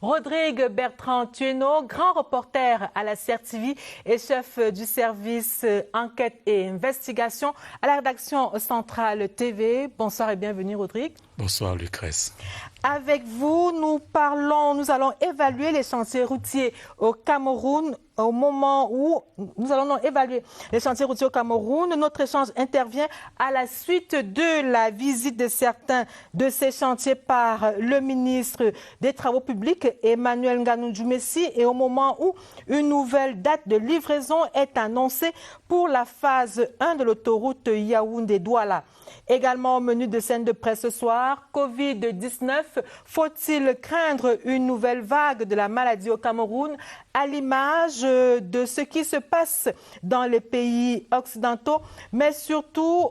Rodrigue Bertrand Tueno, grand reporter à la CRTV et chef du service enquête et investigation à la rédaction centrale TV. Bonsoir et bienvenue Rodrigue. Bonsoir Lucrèce. Avec vous, nous allons évaluer les chantiers routiers au Cameroun. Au moment où nous allons évaluer les chantiers routiers au Cameroun, notre échange intervient à la suite de la visite de certains de ces chantiers par le ministre des Travaux publics, Emmanuel Nganou-Djoumessi, et au moment où une nouvelle date de livraison est annoncée pour la phase 1 de l'autoroute Yaoundé-Douala. Également au menu de scène de presse ce soir, Covid-19, faut-il craindre une nouvelle vague de la maladie au Cameroun à l'image de ce qui se passe dans les pays occidentaux, mais surtout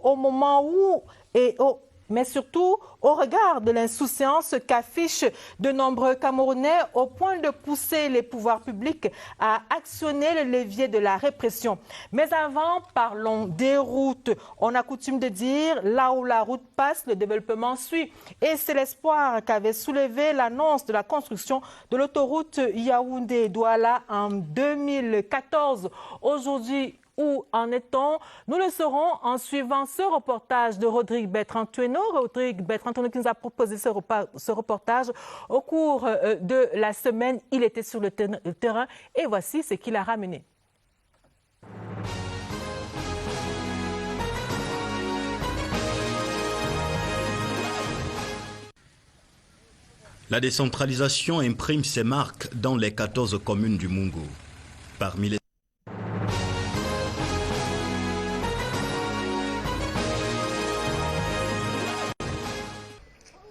au regard de l'insouciance qu'affichent de nombreux Camerounais au point de pousser les pouvoirs publics à actionner le levier de la répression. Mais avant, parlons des routes. On a coutume de dire, là où la route passe, le développement suit. Et c'est l'espoir qu'avait soulevé l'annonce de la construction de l'autoroute Yaoundé-Douala en 2014. Aujourd'hui, où en est-on? Nous le saurons en suivant ce reportage de Rodrigue Bertrand Tueno. Rodrigue Bertrand Tueno qui nous a proposé ce reportage au cours de la semaine. Il était sur le terrain et voici ce qu'il a ramené. La décentralisation imprime ses marques dans les 14 communes du Mungu. Parmi les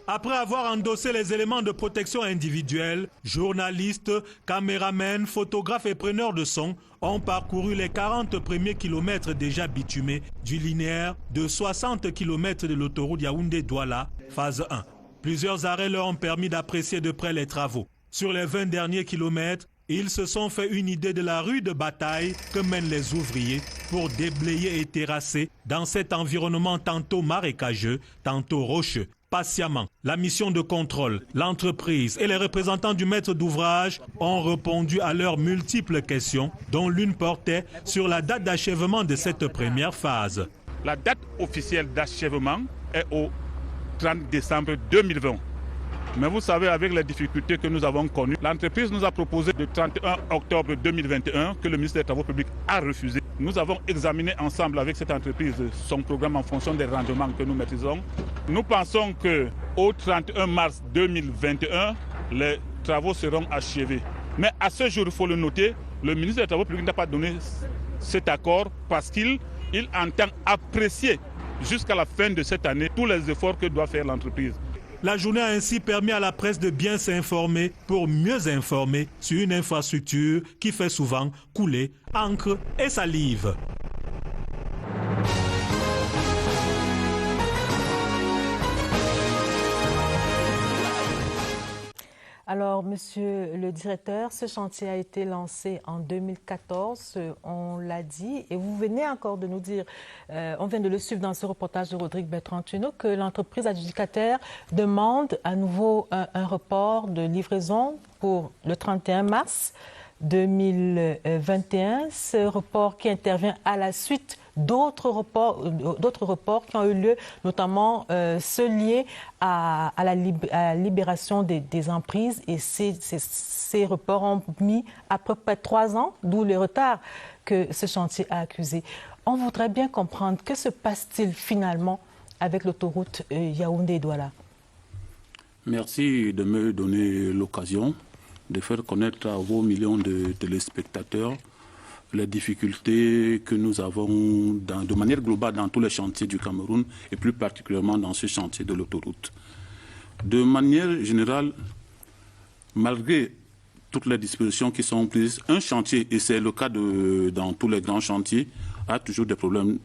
Après avoir endossé les éléments de protection individuelle, journalistes, caméramens, photographes et preneurs de son ont parcouru les 40 premiers kilomètres déjà bitumés du linéaire de 60 km de l'autoroute Yaoundé-Douala, phase 1. Plusieurs arrêts leur ont permis d'apprécier de près les travaux. Sur les 20 derniers kilomètres, ils se sont fait une idée de la rude bataille que mènent les ouvriers pour déblayer et terrasser dans cet environnement tantôt marécageux, tantôt rocheux. Patiemment, la mission de contrôle, l'entreprise et les représentants du maître d'ouvrage ont répondu à leurs multiples questions, dont l'une portait sur la date d'achèvement de cette première phase. La date officielle d'achèvement est au 30 décembre 2020. Mais vous savez, avec les difficultés que nous avons connues, l'entreprise nous a proposé le 31 octobre 2021 que le ministre des Travaux publics a refusé. Nous avons examiné ensemble avec cette entreprise son programme en fonction des rendements que nous maîtrisons. Nous pensons qu'au 31 mars 2021, les travaux seront achevés. Mais à ce jour, il faut le noter, le ministre des Travaux publics n'a pas donné cet accord parce qu'il entend apprécier jusqu'à la fin de cette année tous les efforts que doit faire l'entreprise. La journée a ainsi permis à la presse de bien s'informer pour mieux informer sur une infrastructure qui fait souvent couler encre et salive. Alors, monsieur le directeur, ce chantier a été lancé en 2014, on l'a dit, et vous venez encore de nous dire, on vient de le suivre dans ce reportage de Rodrigue Bertrand Tueno, que l'entreprise adjudicataire demande à nouveau un report de livraison pour le 31 mars 2021. Ce report qui intervient à la suite d'autres reports qui ont eu lieu, notamment ceux liés à la libération des emprises. Et ces reports ont mis à peu près 3 ans, d'où le retard que ce chantier a accusé. On voudrait bien comprendre, que se passe-t-il finalement avec l'autoroute Yaoundé-Douala? Merci de me donner l'occasion de faire connaître à vos millions de téléspectateurs les difficultés que nous avons de manière globale dans tous les chantiers du Cameroun et plus particulièrement dans ce chantier de l'autoroute. De manière générale, malgré toutes les dispositions qui sont prises, un chantier, et c'est le cas dans tous les grands chantiers, a toujours des problèmes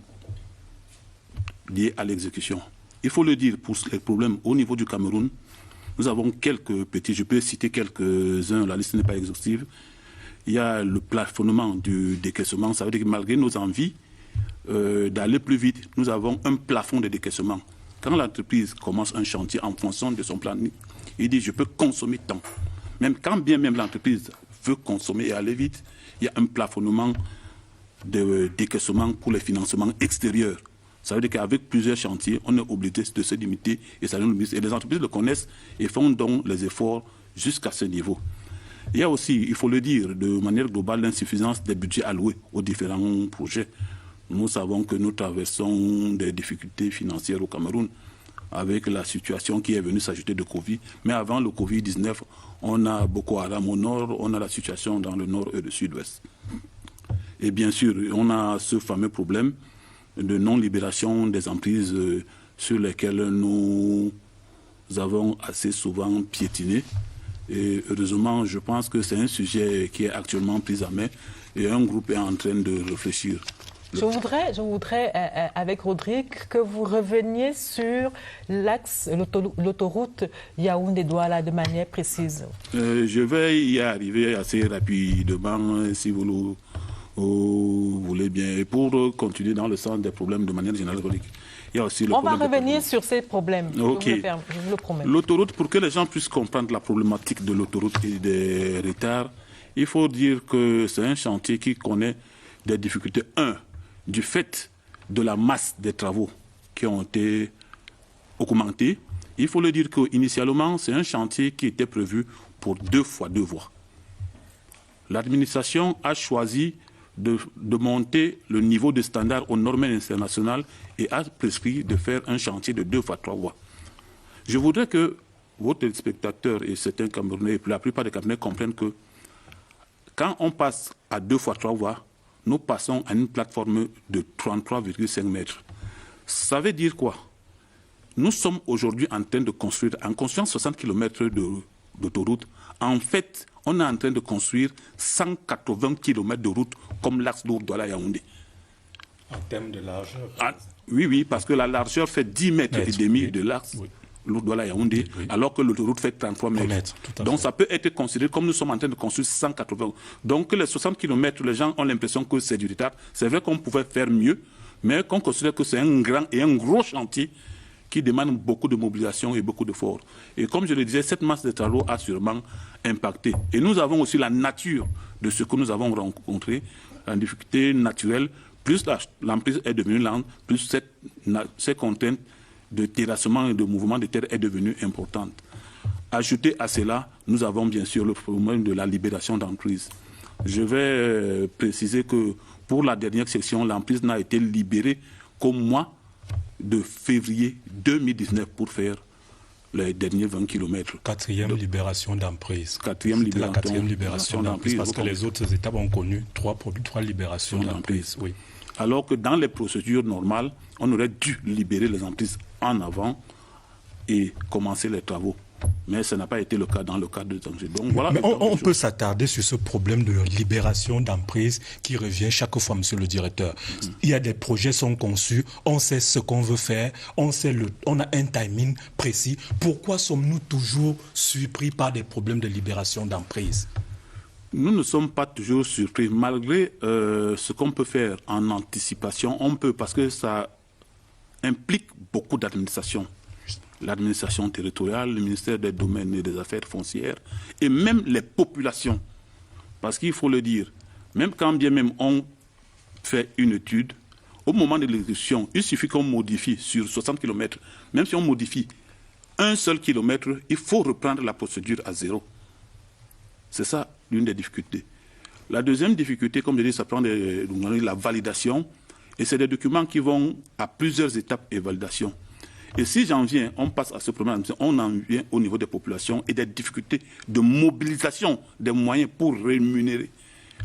liés à l'exécution. Il faut le dire, pour les problèmes au niveau du Cameroun, nous avons quelques petits, je peux citer quelques-uns, la liste n'est pas exhaustive. Il y a le plafonnement du décaissement, ça veut dire que malgré nos envies d'aller plus vite, nous avons un plafond de décaissement. Quand l'entreprise commence un chantier en fonction de son planning, il dit je peux consommer tant. Même quand bien même l'entreprise veut consommer et aller vite, il y a un plafonnement de décaissement pour les financements extérieurs. Ça veut dire qu'avec plusieurs chantiers, on est obligé de se limiter et ça nous limite. Et les entreprises le connaissent et font donc les efforts jusqu'à ce niveau. Il y a aussi, il faut le dire, de manière globale, l'insuffisance des budgets alloués aux différents projets. Nous savons que nous traversons des difficultés financières au Cameroun avec la situation qui est venue s'ajouter de Covid. Mais avant le Covid-19, on a Boko Haram au nord, on a la situation dans le nord et le sud-ouest. Et bien sûr, on a ce fameux problème de non-libération des emprises sur lesquelles nous avons assez souvent piétiné. Et heureusement, je pense que c'est un sujet qui est actuellement pris à main et un groupe est en train de réfléchir. Je voudrais avec Rodrigue, que vous reveniez sur l'axe, l'autoroute Yaoundé-Douala de manière précise. Je vais y arriver assez rapidement, si vous voulez bien. Et pour continuer dans le sens des problèmes de manière générale, il y a aussi le On va revenir sur ces problèmes, okay. Je vous le promets. L'autoroute, pour que les gens puissent comprendre la problématique de l'autoroute et des retards, il faut dire que c'est un chantier qui connaît des difficultés. Du fait de la masse des travaux qui ont été augmentés. Il faut le dire qu'initialement, c'est un chantier qui était prévu pour 2 fois 2 voies. L'administration a choisi de monter le niveau de standard aux normes internationales et a prescrit de faire un chantier de 2 fois 3 voies. Je voudrais que vos téléspectateurs et certains Camerounais, et la plupart des Camerounais comprennent que quand on passe à 2 fois 3 voies, nous passons à une plateforme de 33,5 mètres. Ça veut dire quoi? Nous sommes aujourd'hui en train de construire, en construisant 60 km d'autoroute, en fait, on est en train de construire 180 km de route comme l'axe Lour-Douala-Yaoundé. En termes de largeur? Oui, parce que la largeur fait 10 mètres et demi de l'axe Lour-Douala-Yaoundé, alors que l'autoroute fait 33 mètres. Donc ça peut être considéré comme nous sommes en train de construire 180. Donc les 60 km, les gens ont l'impression que c'est du retard. C'est vrai qu'on pouvait faire mieux, mais qu'on considère que c'est un grand et un gros chantier qui demande beaucoup de mobilisation et beaucoup d'efforts. Et comme je le disais, cette masse de travaux a sûrement impacté. Et nous avons aussi la nature de ce que nous avons rencontré, la difficulté naturelle, plus l'emprise est devenue lente, plus ces contraintes de terrassement et de mouvement de terre est devenue importante. Ajouté à cela, nous avons bien sûr le problème de la libération d'emprise. Je vais préciser que pour la dernière section, l'emprise n'a été libérée qu'au mois de février 2019 pour faire les derniers 20 km. Quatrième libération d'emprise. La quatrième libération d'emprise, parce que les autres étapes ont connu trois libérations d'emprise. Oui. Alors que dans les procédures normales, on aurait dû libérer les emprises en avant et commencer les travaux. Mais ce n'a pas été le cas dans le cadre de Tanger. Donc, voilà. Mais on peut s'attarder sur ce problème de libération d'emprise qui revient chaque fois, monsieur le directeur. Il y a des projets qui sont conçus, on sait ce qu'on veut faire, on a un timing précis. Pourquoi sommes-nous toujours surpris par des problèmes de libération d'emprise? Nous ne sommes pas toujours surpris. Malgré ce qu'on peut faire en anticipation, on peut, parce que ça implique beaucoup d'administration. L'administration territoriale, le ministère des Domaines et des Affaires foncières, et même les populations. Parce qu'il faut le dire, même quand bien même on fait une étude, au moment de l'exécution, il suffit qu'on modifie sur 60 km, même si on modifie un seul kilomètre, il faut reprendre la procédure à zéro. C'est ça l'une des difficultés. La deuxième difficulté, comme je dis, ça prend la validation, et c'est des documents qui vont à plusieurs étapes et validation. Et si j'en viens, on passe à ce problème, on en vient au niveau des populations et des difficultés de mobilisation des moyens pour rémunérer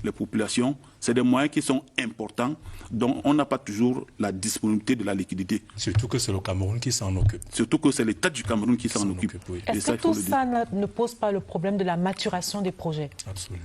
les populations. C'est des moyens qui sont importants, dont on n'a pas toujours la disponibilité de la liquidité. Surtout que c'est le Cameroun qui s'en occupe. Surtout que c'est l'État du Cameroun qui s'en occupe. Oui. Est-ce que tout ça ne pose pas le problème de la maturation des projets? Absolument.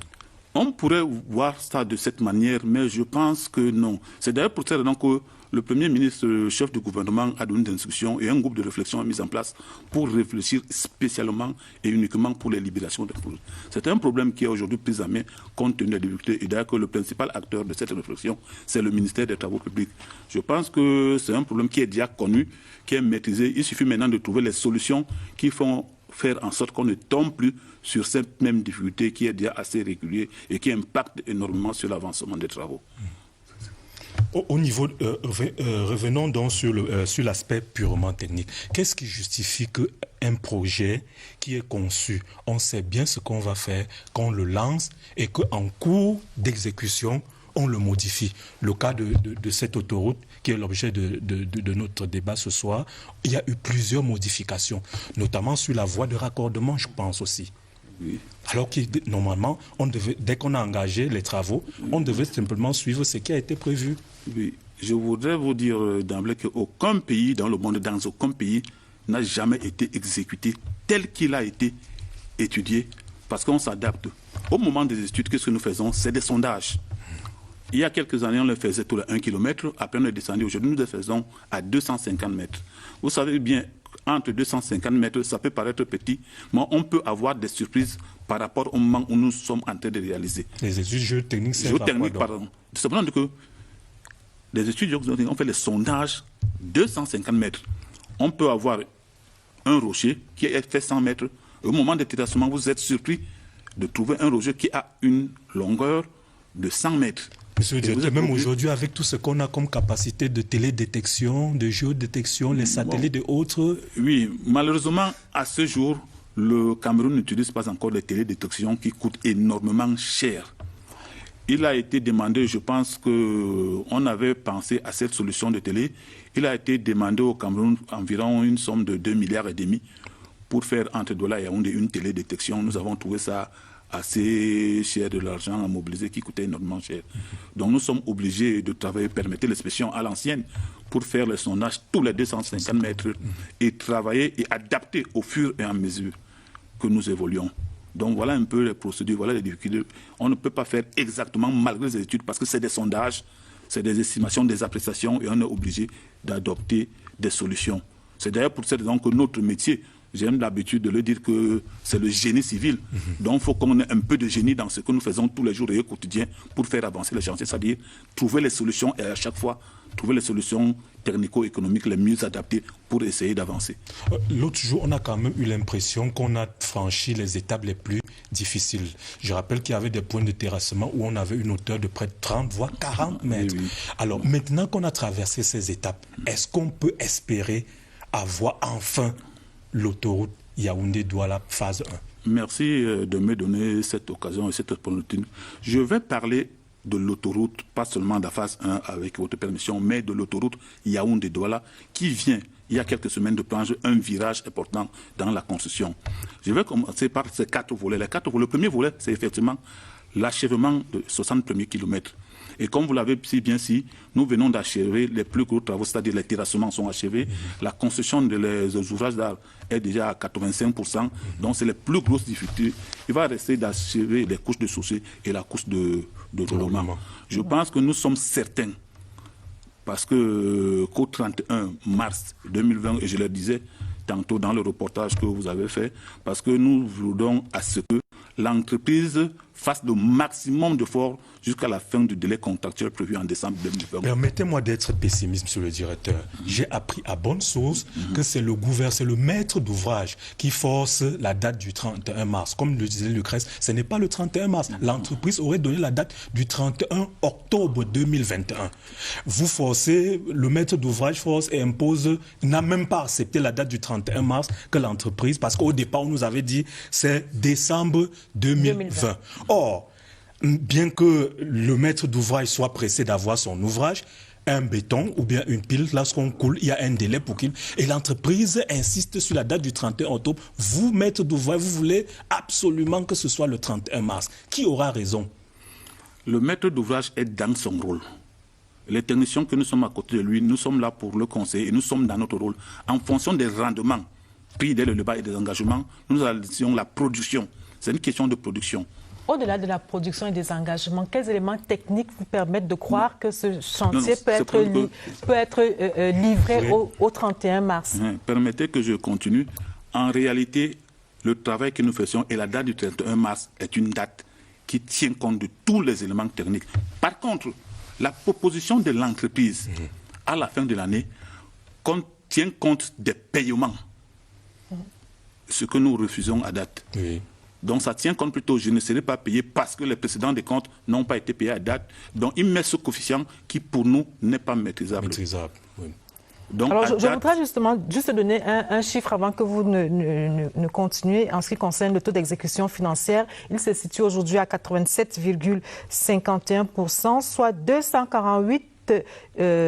On pourrait voir ça de cette manière, mais je pense que non. C'est d'ailleurs pour cette raison que le Premier ministre, le chef du gouvernement, a donné des instructions et un groupe de réflexion est mis en place pour réfléchir spécialement et uniquement pour les libérations des projets. C'est un problème qui est aujourd'hui pris en main compte tenu des difficultés. Et d'ailleurs que le principal acteur de cette réflexion, c'est le ministère des Travaux publics. Je pense que c'est un problème qui est déjà connu, qui est maîtrisé. Il suffit maintenant de trouver les solutions qui font faire en sorte qu'on ne tombe plus sur cette même difficulté qui est déjà assez régulière et qui impacte énormément sur l'avancement des travaux. Au niveau, revenons donc sur l'aspect purement technique. Qu'est-ce qui justifie qu'un projet qui est conçu, on sait bien ce qu'on va faire, qu'on le lance et qu'en cours d'exécution, on le modifie. Le cas de cette autoroute, qui est l'objet de notre débat ce soir, il y a eu plusieurs modifications, notamment sur la voie de raccordement, je pense aussi. Oui. Alors que normalement, dès qu'on a engagé les travaux, on devait simplement suivre ce qui a été prévu. Oui. Je voudrais vous dire d'emblée qu'aucun pays dans le monde, dans aucun pays, n'a jamais été exécuté tel qu'il a été étudié, parce qu'on s'adapte. Au moment des études, qu'est-ce que nous faisons? C'est des sondages. Il y a quelques années, on le faisait tous les 1 km, après on est descendu. Aujourd'hui, nous le faisons à 250 mètres. Vous savez bien, entre 250 mètres, ça peut paraître petit, mais on peut avoir des surprises par rapport au moment où nous sommes en train de réaliser. Les études géotechniques, c'est pardon. C'est pour ça que les études géotechniques, on fait les sondages 250 mètres. On peut avoir un rocher qui est fait 100 mètres. Au moment de terrassement, vous êtes surpris de trouver un rocher qui a une longueur de 100 mètres. Monsieur le directeur, même aujourd'hui, avec tout ce qu'on a comme capacité de télédétection, de géodétection, les satellites et autres... Oui, malheureusement, à ce jour, le Cameroun n'utilise pas encore les télédétections qui coûtent énormément cher. Il a été demandé, je pense qu'on avait pensé à cette solution de télé, il a été demandé au Cameroun environ une somme de 2,5 milliards pour faire entre Douala et Yaoundé une télédétection. Nous avons trouvé ça assez cher, de l'argent à mobiliser qui coûtait énormément cher. Donc nous sommes obligés de travailler, permettez l'expression à l'ancienne, pour faire le sondage tous les 250 mètres et travailler et adapter au fur et à mesure que nous évoluons. Donc voilà un peu les procédures, voilà les difficultés. On ne peut pas faire exactement malgré les études parce que c'est des sondages, c'est des estimations, des appréciations et on est obligé d'adopter des solutions. C'est d'ailleurs pour cette raison que notre métier, j'aime l'habitude de le dire que c'est le génie civil. Donc il faut qu'on ait un peu de génie dans ce que nous faisons tous les jours et au quotidien pour faire avancer les chantiers, c'est-à-dire trouver les solutions et à chaque fois trouver les solutions technico-économiques les mieux adaptées pour essayer d'avancer. L'autre jour, on a quand même eu l'impression qu'on a franchi les étapes les plus difficiles. Je rappelle qu'il y avait des points de terrassement où on avait une hauteur de près de 30 voire 40 mètres. Oui. Alors maintenant qu'on a traversé ces étapes, est-ce qu'on peut espérer avoir enfin l'autoroute Yaoundé-Douala phase 1? Merci de me donner cette occasion et cette opportunité. Je vais parler de l'autoroute, pas seulement de la phase 1 avec votre permission, mais de l'autoroute Yaoundé-Douala qui vient, il y a quelques semaines, de prendre un virage important dans la construction. Je vais commencer par ces 4 volets. Les 4 volets. Le premier volet, c'est effectivement l'achèvement de 60 premiers kilomètres. Et comme vous l'avez si bien dit, nous venons d'achever les plus gros travaux, c'est-à-dire les terrassements sont achevés. La construction des ouvrages d'art est déjà à 85%. Donc c'est les plus grosses difficultés. Il va rester d'achever les couches de chaussée et la couche de roulement. Je pense que nous sommes certains, parce qu'au 31 mars 2020, et je le disais tantôt dans le reportage que vous avez fait, parce que nous voulons à ce que l'entreprise fasse le maximum d'efforts jusqu'à la fin du délai contractuel prévu en décembre 2020. Permettez-moi d'être pessimiste, monsieur le directeur. J'ai appris à bonne source que c'est le gouvernement, c'est le maître d'ouvrage qui force la date du 31 mars. Comme le disait Lucrèce, ce n'est pas le 31 mars. L'entreprise aurait donné la date du 31 octobre 2021. Vous forcez, le maître d'ouvrage force et impose, n'a même pas accepté la date du 31 mars que l'entreprise, parce qu'au départ, on nous avait dit c'est décembre 2020. Or, bien que le maître d'ouvrage soit pressé d'avoir son ouvrage, un béton ou bien une pile, lorsqu'on coule, il y a un délai pour qu'il... Et l'entreprise insiste sur la date du 31 octobre. Vous, maître d'ouvrage, vous voulez absolument que ce soit le 31 mars. Qui aura raison? Le maître d'ouvrage est dans son rôle. Les techniciens que nous sommes à côté de lui, nous sommes là pour le conseiller et nous sommes dans notre rôle. En fonction des rendements pris dès le débat et des engagements, nous analysons la production. C'est une question de production. Au-delà de la production et des engagements, quels éléments techniques vous permettent de croire que ce chantier peut être livré au 31 mars? Permettez que je continue. En réalité, le travail que nous faisons et la date du 31 mars est une date qui tient compte de tous les éléments techniques. Par contre, la proposition de l'entreprise à la fin de l'année tient compte des paiements. ce que nous refusons à date. Oui. Donc ça tient compte plutôt, je ne serai pas payé parce que les précédents des comptes n'ont pas été payés à date. Donc il met ce coefficient qui pour nous n'est pas maîtrisable. Maîtrisable, oui. Donc, Alors, je voudrais justement juste donner un chiffre avant que vous ne continuez. En ce qui concerne le taux d'exécution financière, il se situe aujourd'hui à 87,51%, soit 248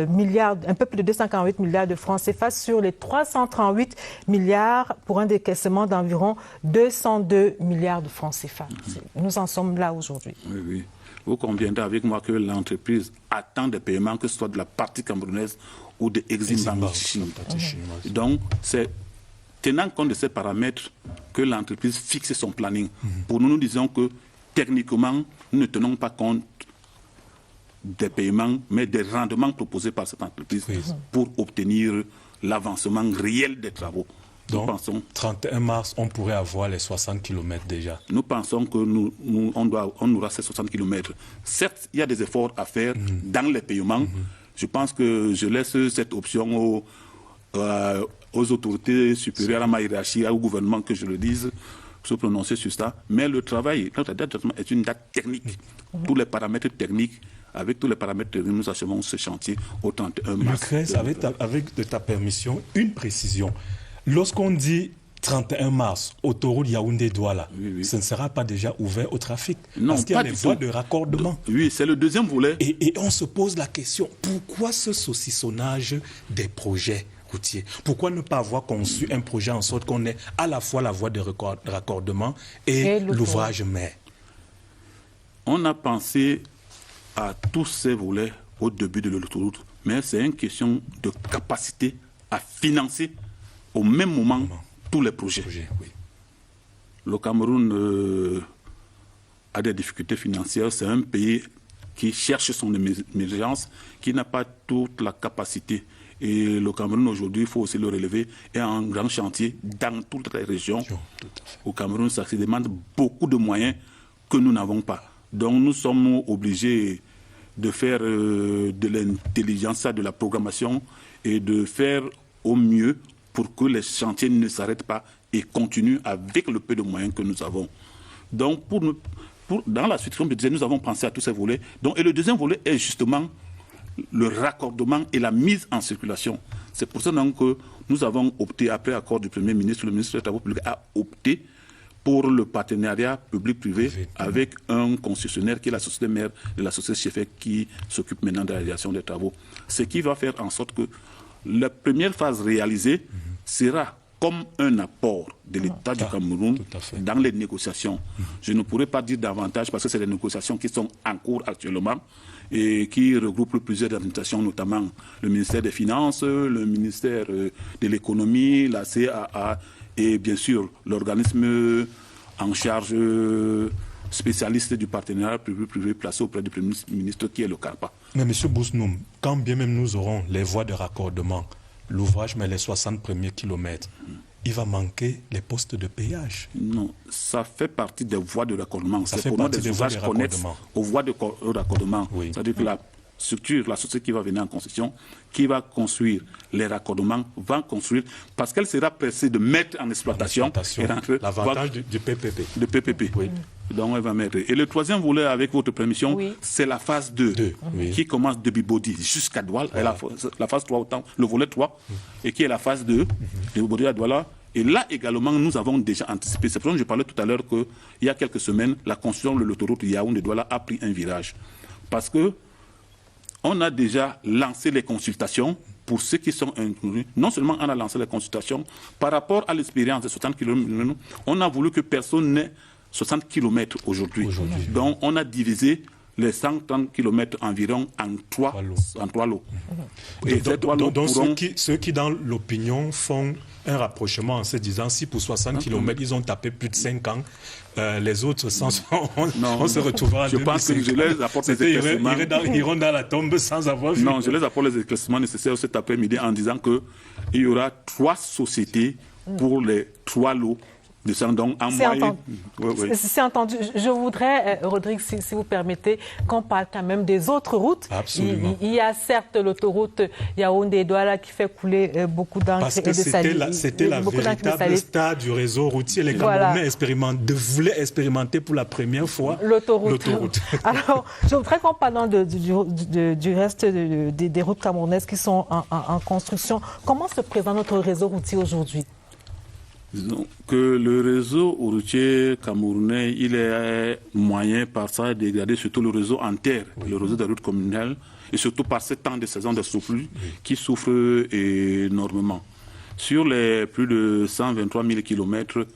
milliards, un peu plus de 248 milliards de francs CFA sur les 338 milliards pour un décaissement d'environ 202 milliards de francs CFA. Nous en sommes là aujourd'hui. Oui, oui. Vous conviendrez avec moi que l'entreprise attend des paiements, que ce soit de la partie camerounaise ou de Exim Bank Chine. Donc, c'est tenant compte de ces paramètres que l'entreprise fixe son planning. Pour nous, nous disons que techniquement, nous ne tenons pas compte des paiements, mais des rendements proposés par cette entreprise pour obtenir l'avancement réel des travaux. Donc, nous pensons, 31 mars, on pourrait avoir les 60 km déjà. Nous pensons que on aura ces 60 km. Certes, il y a des efforts à faire dans les paiements. Je pense que je laisse cette option aux autorités supérieures à ma hiérarchie, au gouvernement que je le dise, se prononcer sur ça. Mais le travail, notre date est une date technique. Tous les paramètres techniques, avec tous les paramètres techniques, nous achevons ce chantier au 31 mars. Lucrèce, avec de ta permission, une précision. Lorsqu'on dit 31 mars, autoroute Yaoundé-Douala, ce ne sera pas déjà ouvert au trafic? Non, parce qu'il y a des voies de raccordement. Oui, c'est le deuxième volet. Et on se pose la question, pourquoi ce saucissonnage des projets routiers? Pourquoi ne pas avoir conçu un projet en sorte qu'on ait à la fois la voie de raccordement et l'ouvrage mère? On a pensé à tous ces volets au début de l'autoroute, mais c'est une question de capacité à financer au même moment tous les projets. Le Cameroun a des difficultés financières. C'est un pays qui cherche son émergence, qui n'a pas toute la capacité. Et le Cameroun aujourd'hui, il faut aussi le relever, est un grand chantier dans toutes les régions. Au Cameroun, ça se demande beaucoup de moyens que nous n'avons pas. Donc nous sommes obligés de faire de l'intelligence, de la programmation et de faire au mieux pour que les chantiers ne s'arrêtent pas et continuent avec le peu de moyens que nous avons. Donc, dans la suite, comme je disais, nous avons pensé à tous ces volets. Donc, et le deuxième volet est justement le raccordement et la mise en circulation. C'est pour ça donc, que nous avons opté, après accord du Premier ministre, le ministre des Travaux publics a opté pour le partenariat public-privé avec un concessionnaire qui est la société mère de la société Chefek qui s'occupe maintenant de la réalisation des travaux. Ce qui va faire en sorte que la première phase réalisée sera comme un apport de l'État du Cameroun dans les négociations. Je ne pourrais pas dire davantage parce que c'est des négociations qui sont en cours actuellement et qui regroupent plusieurs administrations, notamment le ministère des Finances, le ministère de l'Économie, la CAA et bien sûr l'organisme en charge spécialiste du partenariat public-privé placé auprès du Premier ministre qui est le CARPA. Mais M. Bousnoum, quand bien même nous aurons les voies de raccordement, l'ouvrage, mais les 60 premiers kilomètres, il va manquer les postes de péage. Non, ça fait partie des voies de raccordement. Ça fait partie des ouvrages connexes aux voies de raccordement. Oui. C'est-à-dire que la structure, la société qui va venir en concession, qui va construire les raccordements, va construire, parce qu'elle sera pressée de mettre en exploitation. L'avantage du PPP. De PPP. Oui. Donc elle va mettre. Et le troisième volet, avec votre permission, c'est la phase 2, qui commence de Bibodi jusqu'à Douala, la phase 3, le volet 3, et qui est la phase 2, de Bibodi à Douala. Et là également, nous avons déjà anticipé. C'est pour ça que je parlais tout à l'heure qu'il y a quelques semaines, la construction de l'autoroute Yaoundé-Douala a pris un virage. Parce que on a déjà lancé les consultations pour ceux qui sont inclus. Non seulement on a lancé les consultations, par rapport à l'expérience de 60 km, on a voulu que personne n'ait 60 km aujourd'hui. Donc on a divisé les 130 km environ en trois lots. Et donc ceux qui dans l'opinion font un rapprochement en se disant si pour 60 km ils ont tapé plus de 5 ans, les autres on se retrouvera en 2050. Je pense que je les apporte les éclaircissements. Ils iront dans la tombe sans avoir vu. Non, je les apporte les éclaircissements nécessaires cet après-midi en disant qu'il y aura 3 sociétés pour les 3 lots Donc, en moyenne... C'est entendu. Je voudrais, Rodrigue, si vous permettez, qu'on parle quand même des autres routes. Absolument. Il y a certes l'autoroute Yaoundé-Douala qui fait couler beaucoup d'encre et de salive. Parce que c'était la véritable star du réseau routier. Les Camerounais voulaient expérimenter pour la première fois l'autoroute. Alors, je voudrais qu'on parle du reste des routes camerounaises qui sont en construction. Comment se présente notre réseau routier aujourd'hui? Donc, le réseau routier camerounais, il est moyen par ça dégrader surtout le réseau en terre, le réseau des routes communales, et surtout par ce temps de saison de sous-pluie qui souffre énormément. Sur les plus de 123 000 km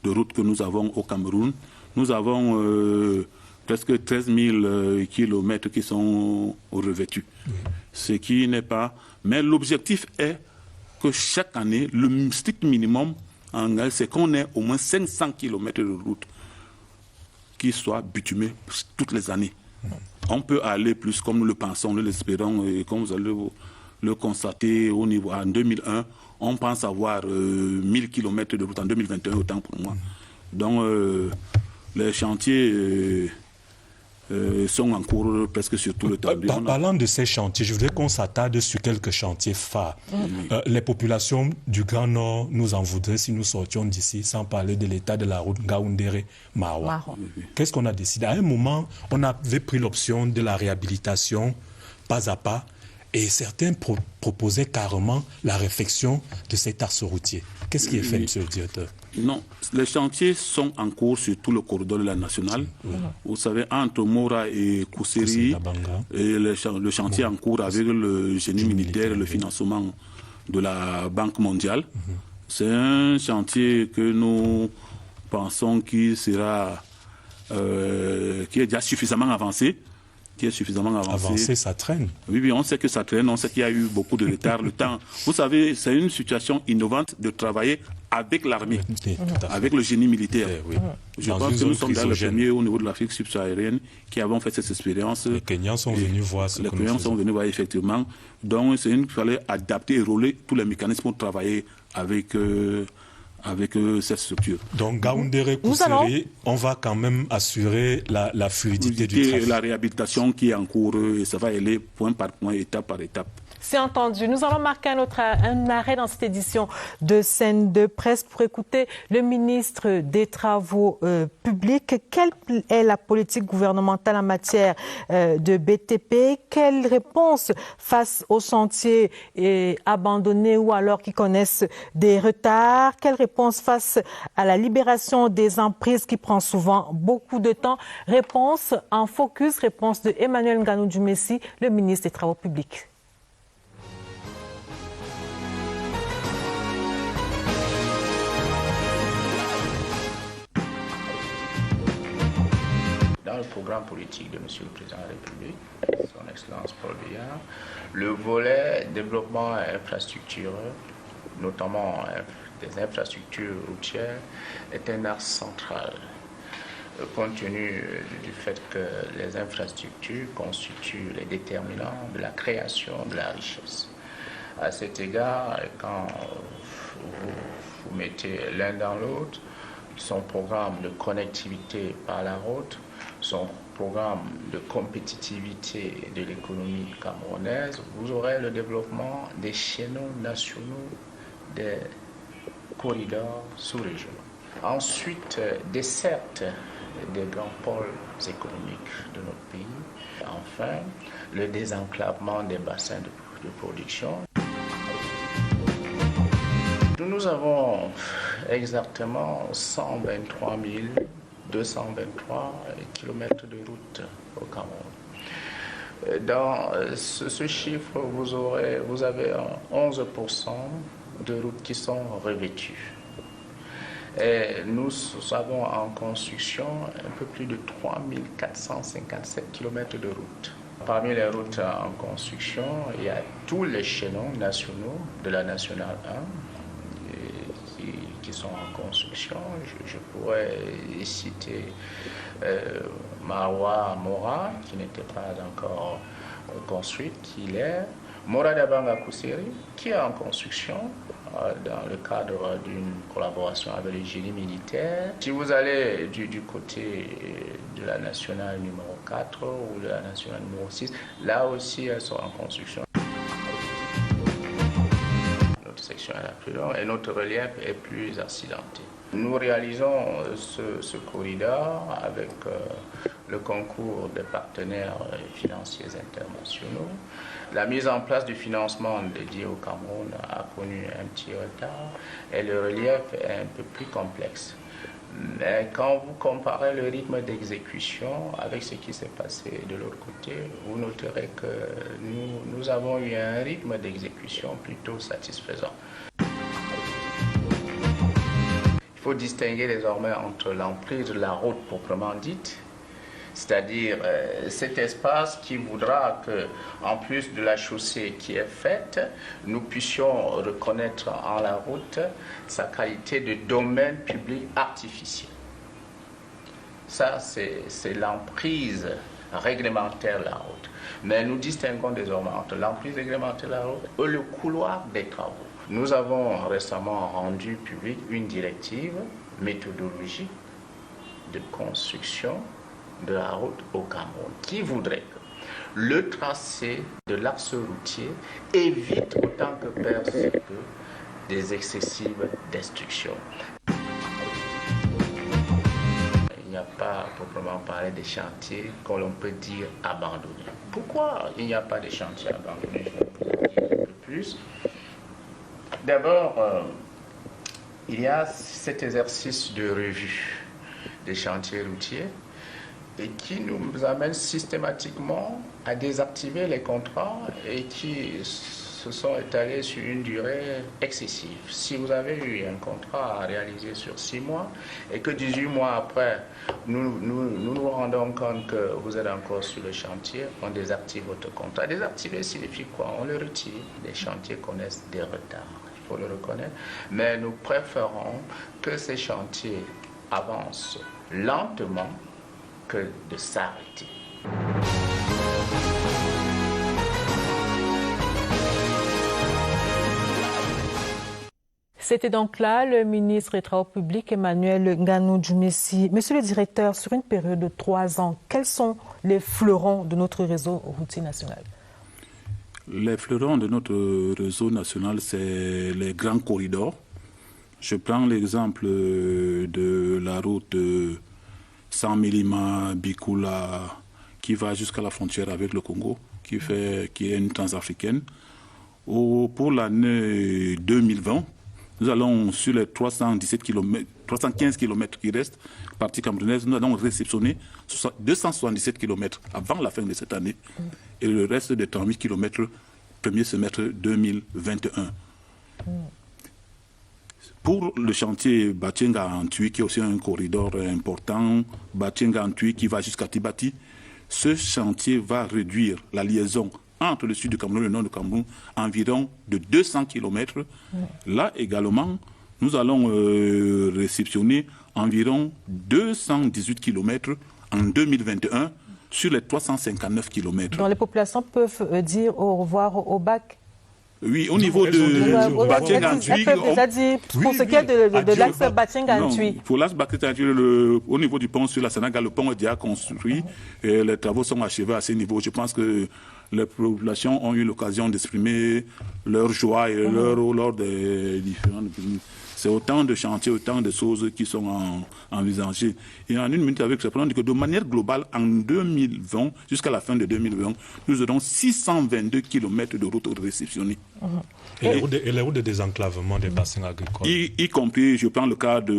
de routes que nous avons au Cameroun, nous avons presque 13 000 km qui sont revêtus. Ce qui n'est pas... Mais l'objectif est que chaque année, le strict minimum, c'est qu'on ait au moins 500 km de route qui soient bitumées toutes les années. On peut aller plus comme nous le pensons, nous l'espérons, et comme vous allez le constater au niveau en 2001, on pense avoir 1000 km de route en 2021, autant pour moi. Donc les chantiers sont en cours presque sur tout le temps. Parlant de ces chantiers, je voudrais qu'on s'attarde sur quelques chantiers phares. Les populations du Grand Nord nous en voudraient si nous sortions d'ici, sans parler de l'état de la route Ngaoundéré-Maroua. Qu'est-ce qu'on a décidé? À un moment, on avait pris l'option de la réhabilitation pas à pas, et certains proposaient carrément la réfection de cet axe routier. Qu'est-ce qui est fait, monsieur le directeur? Non, les chantiers sont en cours sur tout le corridor de la nationale. Vous savez, entre Mora et Kousseri, et le chantier en cours avec le génie militaire et le financement de la Banque mondiale. C'est un chantier que nous pensons qui est déjà suffisamment avancé. Avancé, ça traîne. Oui, on sait que ça traîne, on sait qu'il y a eu beaucoup de retard. Le temps, vous savez, c'est une situation innovante de travailler avec l'armée, avec le génie militaire. Je pense que nous sommes dans le premier au niveau de l'Afrique subsaharienne qui avons fait cette expérience. Les Kenyans sont venus voir ce que nous faisons. Les Kenyans sont venus voir, effectivement. Donc, il fallait adapter et rouler tous les mécanismes pour travailler avec cette structure. Donc, Ngaoundéré, Kousseri, on va quand même assurer la fluidité du trafic. La réhabilitation qui est en cours, et ça va aller point par point, étape par étape. C'est entendu. Nous allons marquer un arrêt dans cette édition de Scène de Presse pour écouter le ministre des Travaux publics. Quelle est la politique gouvernementale en matière de BTP? Quelle réponse face aux chantiers abandonnés ou alors qui connaissent des retards? Quelle réponse face à la libération des emprises qui prend souvent beaucoup de temps? Réponse en focus, réponse de Emmanuel Nganou Djumessi, le ministre des Travaux publics. Dans le programme politique de M. le Président de la République, son Excellence Paul Biya, le volet développement infrastructure, notamment des infrastructures routières, est un axe central, compte tenu du fait que les infrastructures constituent les déterminants de la création de la richesse. À cet égard, quand vous mettez l'un dans l'autre, son programme de connectivité par la route, son programme de compétitivité de l'économie camerounaise, vous aurez le développement des chaînons nationaux, des corridors sous-régionaux. Ensuite, desserte des grands pôles économiques de notre pays. Enfin, le désenclavement des bassins de production. Nous avons exactement 123 223 km de route au Cameroun. Dans ce chiffre, vous avez 11% de routes qui sont revêtues. Et nous avons en construction un peu plus de 3457 km de routes. Parmi les routes en construction, il y a tous les chaînons nationaux de la Nationale 1 qui sont en construction. Je pourrais citer Maroua-Mora, qui n'était pas encore construite, qui l'est. Mora Dabanga Kousseri, qui est en construction. dans le cadre d'une collaboration avec le génie militaire. Si vous allez du côté de la nationale numéro 4 ou de la nationale numéro 6, là aussi elles sont en construction. Notre section est la plus longue et notre relief est plus accidenté. Nous réalisons ce corridor avec le concours des partenaires financiers internationaux. La mise en place du financement dédié au Cameroun a connu un petit retard et le relief est un peu plus complexe. Mais quand vous comparez le rythme d'exécution avec ce qui s'est passé de l'autre côté, vous noterez que nous avons eu un rythme d'exécution plutôt satisfaisant. Il faut distinguer désormais entre l'emprise de la route proprement dite, c'est-à-dire cet espace qui voudra que, en plus de la chaussée qui est faite, nous puissions reconnaître en la route sa qualité de domaine public artificiel. Ça, c'est l'emprise réglementaire de la route. Mais nous distinguons désormais entre l'emprise réglementaire de la route et le couloir des travaux. Nous avons récemment rendu public une directive méthodologique de construction de la route au Cameroun qui voudrait que le tracé de l'axe routier évite autant que faire se peut des excessives destructions. Il n'y a pas proprement parler des chantiers que l'on peut dire abandonnés. Pourquoi il n'y a pas de chantiers abandonnés? Je vais vous dire un peu plus. D'abord, il y a cet exercice de revue des chantiers routiers et qui nous amène systématiquement à désactiver les contrats et qui se sont étalés sur une durée excessive. Si vous avez eu un contrat à réaliser sur 6 mois et que 18 mois après, nous rendons compte que vous êtes encore sur le chantier, on désactive votre contrat. Désactiver signifie quoi? On le retire. Les chantiers connaissent des retards. Il faut le reconnaître, mais nous préférons que ces chantiers avancent lentement que de s'arrêter. C'était donc là le ministre des Travaux publics Emmanuel Nganou Djumessi. Monsieur le directeur, sur une période de 3 ans, quels sont les fleurons de notre réseau routier national? Les fleurons de notre réseau national, c'est les grands corridors. Je prends l'exemple de la route Saint-Mélima-Bikoula qui va jusqu'à la frontière avec le Congo, qui est une transafricaine. Pour l'année 2020, nous allons sur les 315 km qui restent, partie camerounaise, nous allons réceptionner 277 km avant la fin de cette année. Et le reste des 38 km, premier semestre 2021. Pour le chantier Batienga-Antui, qui est aussi un corridor important, Batienga-Antui qui va jusqu'à Tibati, ce chantier va réduire la liaison entre le sud du Cameroun et le nord du Cameroun environ de 200 km. Là également, nous allons réceptionner environ 218 km en 2021 sur les 359 km. Donc les populations peuvent dire au revoir au bac? Oui, au niveau de Batienga-Antui. Elles peuvent déjà dire pour ce qui est de l'axe Batienga-Antui. Pour l'axe Batienga-Antui, au niveau du pont sur la Sénégal, le pont est déjà construit et les travaux sont achevés à ce niveau. Je pense que les populations ont eu l'occasion d'exprimer leur joie et leur lors des différentes. C'est autant de chantiers, autant de choses qui sont envisagées. Et en une minute avec ce plan, que de manière globale, en 2020, jusqu'à la fin de 2020, nous aurons 622 km de routes réceptionnées. Et les routes de désenclavement des bassins agricoles. Y compris, je prends le cas de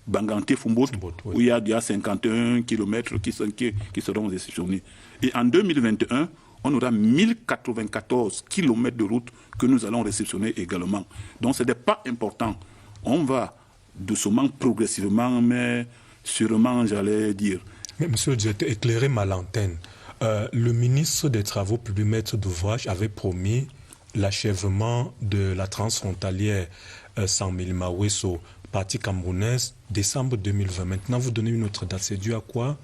Banganté-Fumbout, oui, où il y a 51 km qui seront réceptionnés. Et en 2021, on aura 1094 km de route que nous allons réceptionner également. Donc ce n'est pas important. On va doucement, progressivement, mais sûrement, j'allais dire. Mais monsieur le directeur, éclairez-moi l'antenne. Le ministre des Travaux publics, maître d'ouvrage, avait promis l'achèvement de la transfrontalière Saint-Mélima-Wesso, partie camerounaise, décembre 2020. Maintenant, vous donnez une autre date. C'est dû à quoi?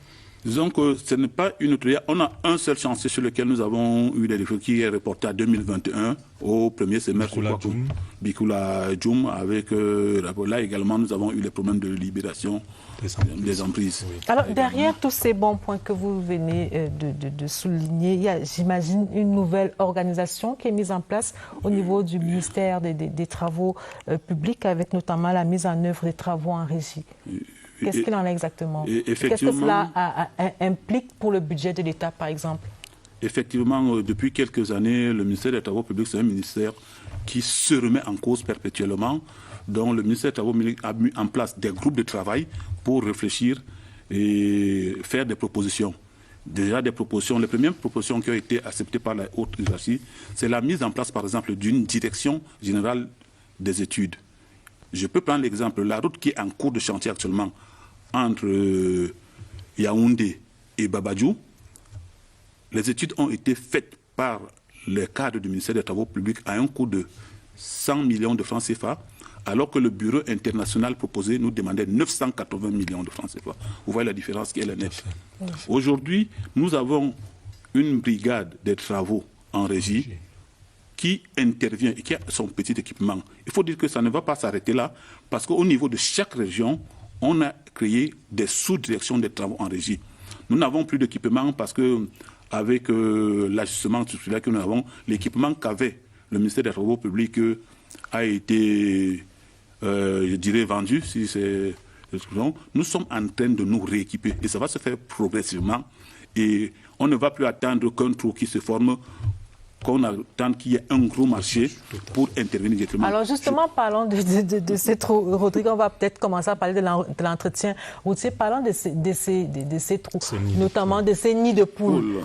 Disons que ce n'est pas une autre. On a un seul chantier sur lequel nous avons eu des défauts qui est reporté à 2021 au premier semestre. Bikula Djoum. Avec là également, nous avons eu les problèmes de libération des emprises. Oui. Alors, derrière tous ces bons points que vous venez de souligner, il y a, j'imagine, une nouvelle organisation qui est mise en place au niveau du ministère des Travaux publics, avec notamment la mise en œuvre des travaux en régie. Qu'est-ce qu'il en est exactement? Qu'est-ce que cela implique pour le budget de l'État, par exemple? Effectivement, depuis quelques années, le ministère des Travaux publics, c'est un ministère qui se remet en cause perpétuellement, dont le ministère des Travaux publics a mis en place des groupes de travail pour réfléchir et faire des propositions. Déjà des propositions, les premières propositions qui ont été acceptées par la haute hiérarchie, c'est la mise en place, par exemple, d'une direction générale des études. Je peux prendre l'exemple, la route qui est en cours de chantier actuellement entre Yaoundé et Babadjou. Les études ont été faites par les cadres du ministère des Travaux publics à un coût de 100 millions de francs CFA, alors que le bureau international proposé nous demandait 980 millions de francs CFA. Vous voyez la différence qui est la nette. Aujourd'hui, nous avons une brigade des travaux en régie qui intervient et qui a son petit équipement. Il faut dire que ça ne va pas s'arrêter là, parce qu'au niveau de chaque région, on a créé des sous-directions des travaux en régie. Nous n'avons plus d'équipement parce que, avec l'ajustement structurel que nous avons, l'équipement qu'avait le ministère des Travaux publics a été, je dirais, vendu, si c'est nous sommes en train de nous rééquiper et ça va se faire progressivement et on ne va plus attendre qu'un trou qui se forme, qu'on attend qu'il y ait un gros marché pour intervenir directement. Alors justement, parlons de ces trous. Rodrigue, on va peut-être commencer à parler de l'entretien routier. Parlons de ces trous, notamment de ces nids de poules.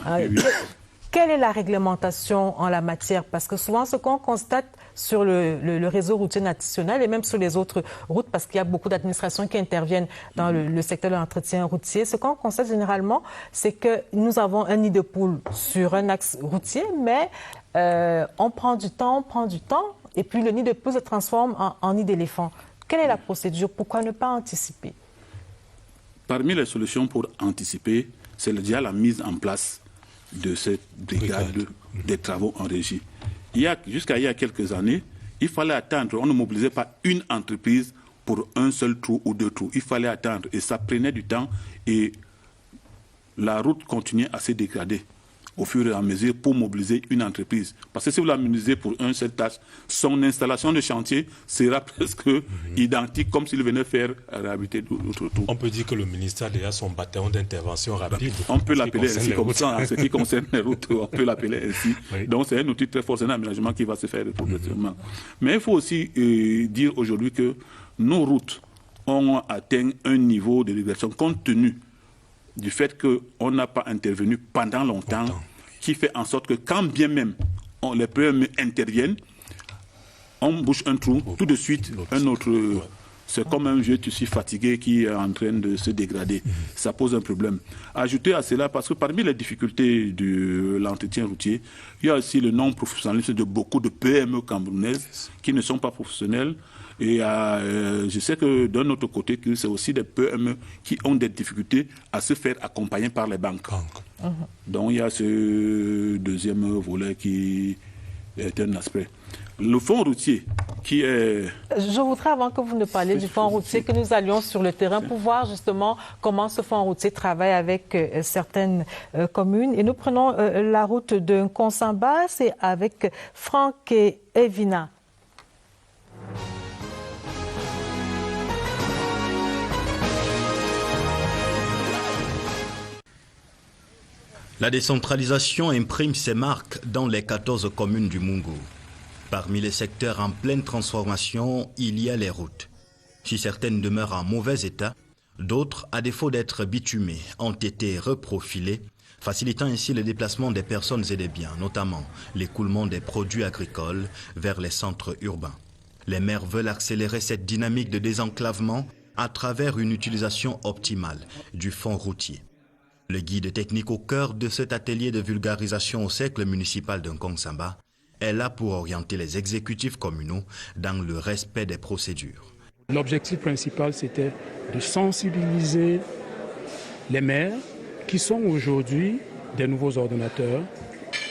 Quelle est la réglementation en la matière? Parce que souvent, ce qu'on constate sur le réseau routier national et même sur les autres routes, parce qu'il y a beaucoup d'administrations qui interviennent dans le secteur de l'entretien routier, ce qu'on constate généralement, c'est que nous avons un nid de poule sur un axe routier, mais on prend du temps, et puis le nid de poule se transforme en nid d'éléphant. Quelle est la procédure? Pourquoi ne pas anticiper? Parmi les solutions pour anticiper, c'est déjà la mise en place de cette brigade des travaux en régie. Jusqu'à il y a quelques années, il fallait attendre, on ne mobilisait pas une entreprise pour un seul trou ou deux trous. Il fallait attendre et ça prenait du temps et la route continuait à se dégrader au fur et à mesure pour mobiliser une entreprise. Parce que si vous la mobilisez pour une seule tâche, son installation de chantier sera presque identique comme s'il venait faire réhabiliter d'autres trous. On peut dire que le ministère a déjà son bataillon d'intervention rapide. On peut l'appeler ainsi comme ça, en ce qui concerne les routes, on peut l'appeler ainsi. Oui. Donc c'est un outil très fort, c'est un aménagement qui va se faire progressivement. Mais il faut aussi dire aujourd'hui que nos routes ont atteint un niveau de dégradation compte tenu du fait qu'on n'a pas intervenu pendant longtemps, qui fait en sorte que quand bien même les PME interviennent, on bouche un trou, tout de suite un autre. C'est comme un vieux tissu fatigué qui est en train de se dégrader. Ça pose un problème. Ajoutez à cela, parce que parmi les difficultés de l'entretien routier, il y a aussi le non-professionnalisme de beaucoup de PME camerounaises qui ne sont pas professionnelles. Et je sais que d'un autre côté, c'est aussi des PME qui ont des difficultés à se faire accompagner par les banques. Donc il y a ce deuxième volet qui est un aspect. Le fonds routier qui est... Je voudrais, avant que vous ne parliez du fonds routier, que nous allions sur le terrain pour voir justement comment ce fonds routier travaille avec certaines communes. Et nous prenons la route de Nkonsamba, c'est avec Franck et Evina. La décentralisation imprime ses marques dans les 14 communes du Mungu. Parmi les secteurs en pleine transformation, il y a les routes. Si certaines demeurent en mauvais état, d'autres, à défaut d'être bitumées, ont été reprofilées, facilitant ainsi le déplacement des personnes et des biens, notamment l'écoulement des produits agricoles vers les centres urbains. Les maires veulent accélérer cette dynamique de désenclavement à travers une utilisation optimale du fonds routier. Le guide technique au cœur de cet atelier de vulgarisation au cercle municipal de Nkonsamba est là pour orienter les exécutifs communaux dans le respect des procédures. L'objectif principal, c'était de sensibiliser les maires qui sont aujourd'hui des nouveaux ordonnateurs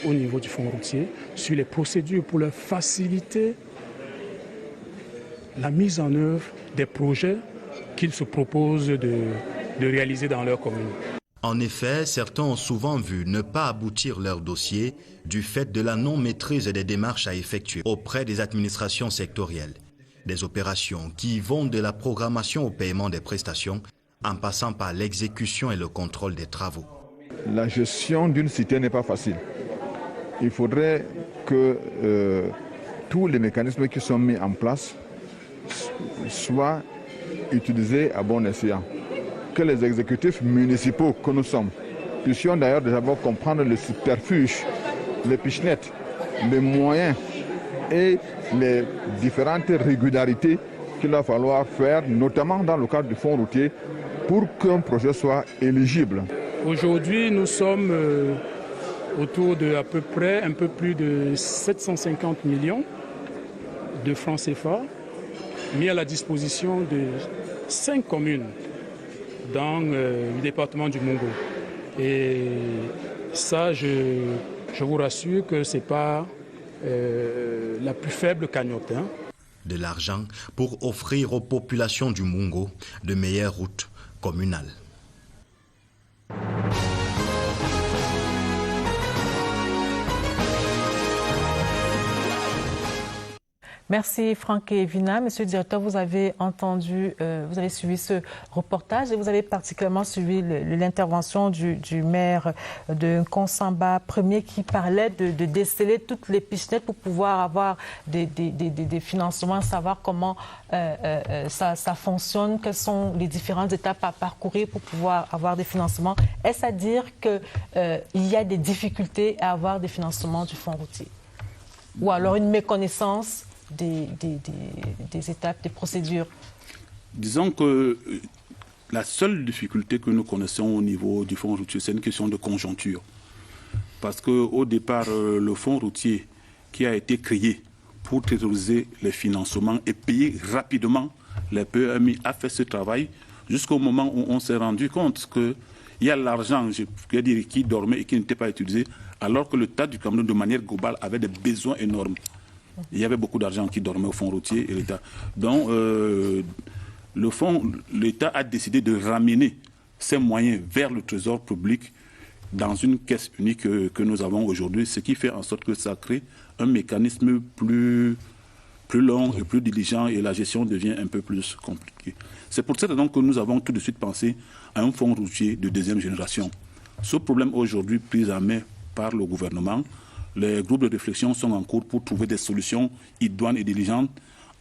au niveau du fonds routier sur les procédures pour leur faciliter la mise en œuvre des projets qu'ils se proposent de réaliser dans leur commune. En effet, certains ont souvent vu ne pas aboutir leur dossier du fait de la non-maîtrise des démarches à effectuer auprès des administrations sectorielles. Des opérations qui vont de la programmation au paiement des prestations en passant par l'exécution et le contrôle des travaux. La gestion d'une cité n'est pas facile. Il faudrait que tous les mécanismes qui sont mis en place soient utilisés à bon escient. Que les exécutifs municipaux que nous sommes puissions d'ailleurs déjà comprendre le subterfuge, les pichenettes, les moyens et les différentes régularités qu'il va falloir faire, notamment dans le cadre du fonds routier, pour qu'un projet soit éligible. Aujourd'hui, nous sommes autour de à peu près un peu plus de 750 millions de francs CFA mis à la disposition de 5 communes dans le département du Mungo. Et ça, je vous rassure que ce n'est pas la plus faible cagnotte. De l'argent pour offrir aux populations du Mungo de meilleures routes communales. Merci Franck et Vina. Monsieur le directeur, vous avez entendu, vous avez suivi ce reportage et vous avez particulièrement suivi l'intervention du maire de Konsamba premier qui parlait de déceler toutes les pichenettes pour pouvoir avoir des financements, savoir comment ça fonctionne, quelles sont les différentes étapes à parcourir pour pouvoir avoir des financements. Est-ce à dire qu'il y a des difficultés à avoir des financements du fonds routier? Ou alors une méconnaissance des étapes, des procédures? Disons que la seule difficulté que nous connaissons au niveau du fonds routier, c'est une question de conjoncture. Parce qu'au départ, le fonds routier qui a été créé pour thésauriser les financements et payer rapidement les PMI a fait ce travail jusqu'au moment où on s'est rendu compte qu'il y a l'argent, je peux dire, qui dormait et qui n'était pas utilisé, alors que l'État du Cameroun, de manière globale, avait des besoins énormes. Il y avait beaucoup d'argent qui dormait au fonds routier et l'État. Donc, l'État a décidé de ramener ces moyens vers le trésor public dans une caisse unique que nous avons aujourd'hui, ce qui fait en sorte que ça crée un mécanisme plus long et plus diligent et la gestion devient un peu plus compliquée. C'est pour cette raison que nous avons tout de suite pensé à un fonds routier de deuxième génération. Ce problème aujourd'hui pris en main par le gouvernement. Les groupes de réflexion sont en cours pour trouver des solutions idoines et diligentes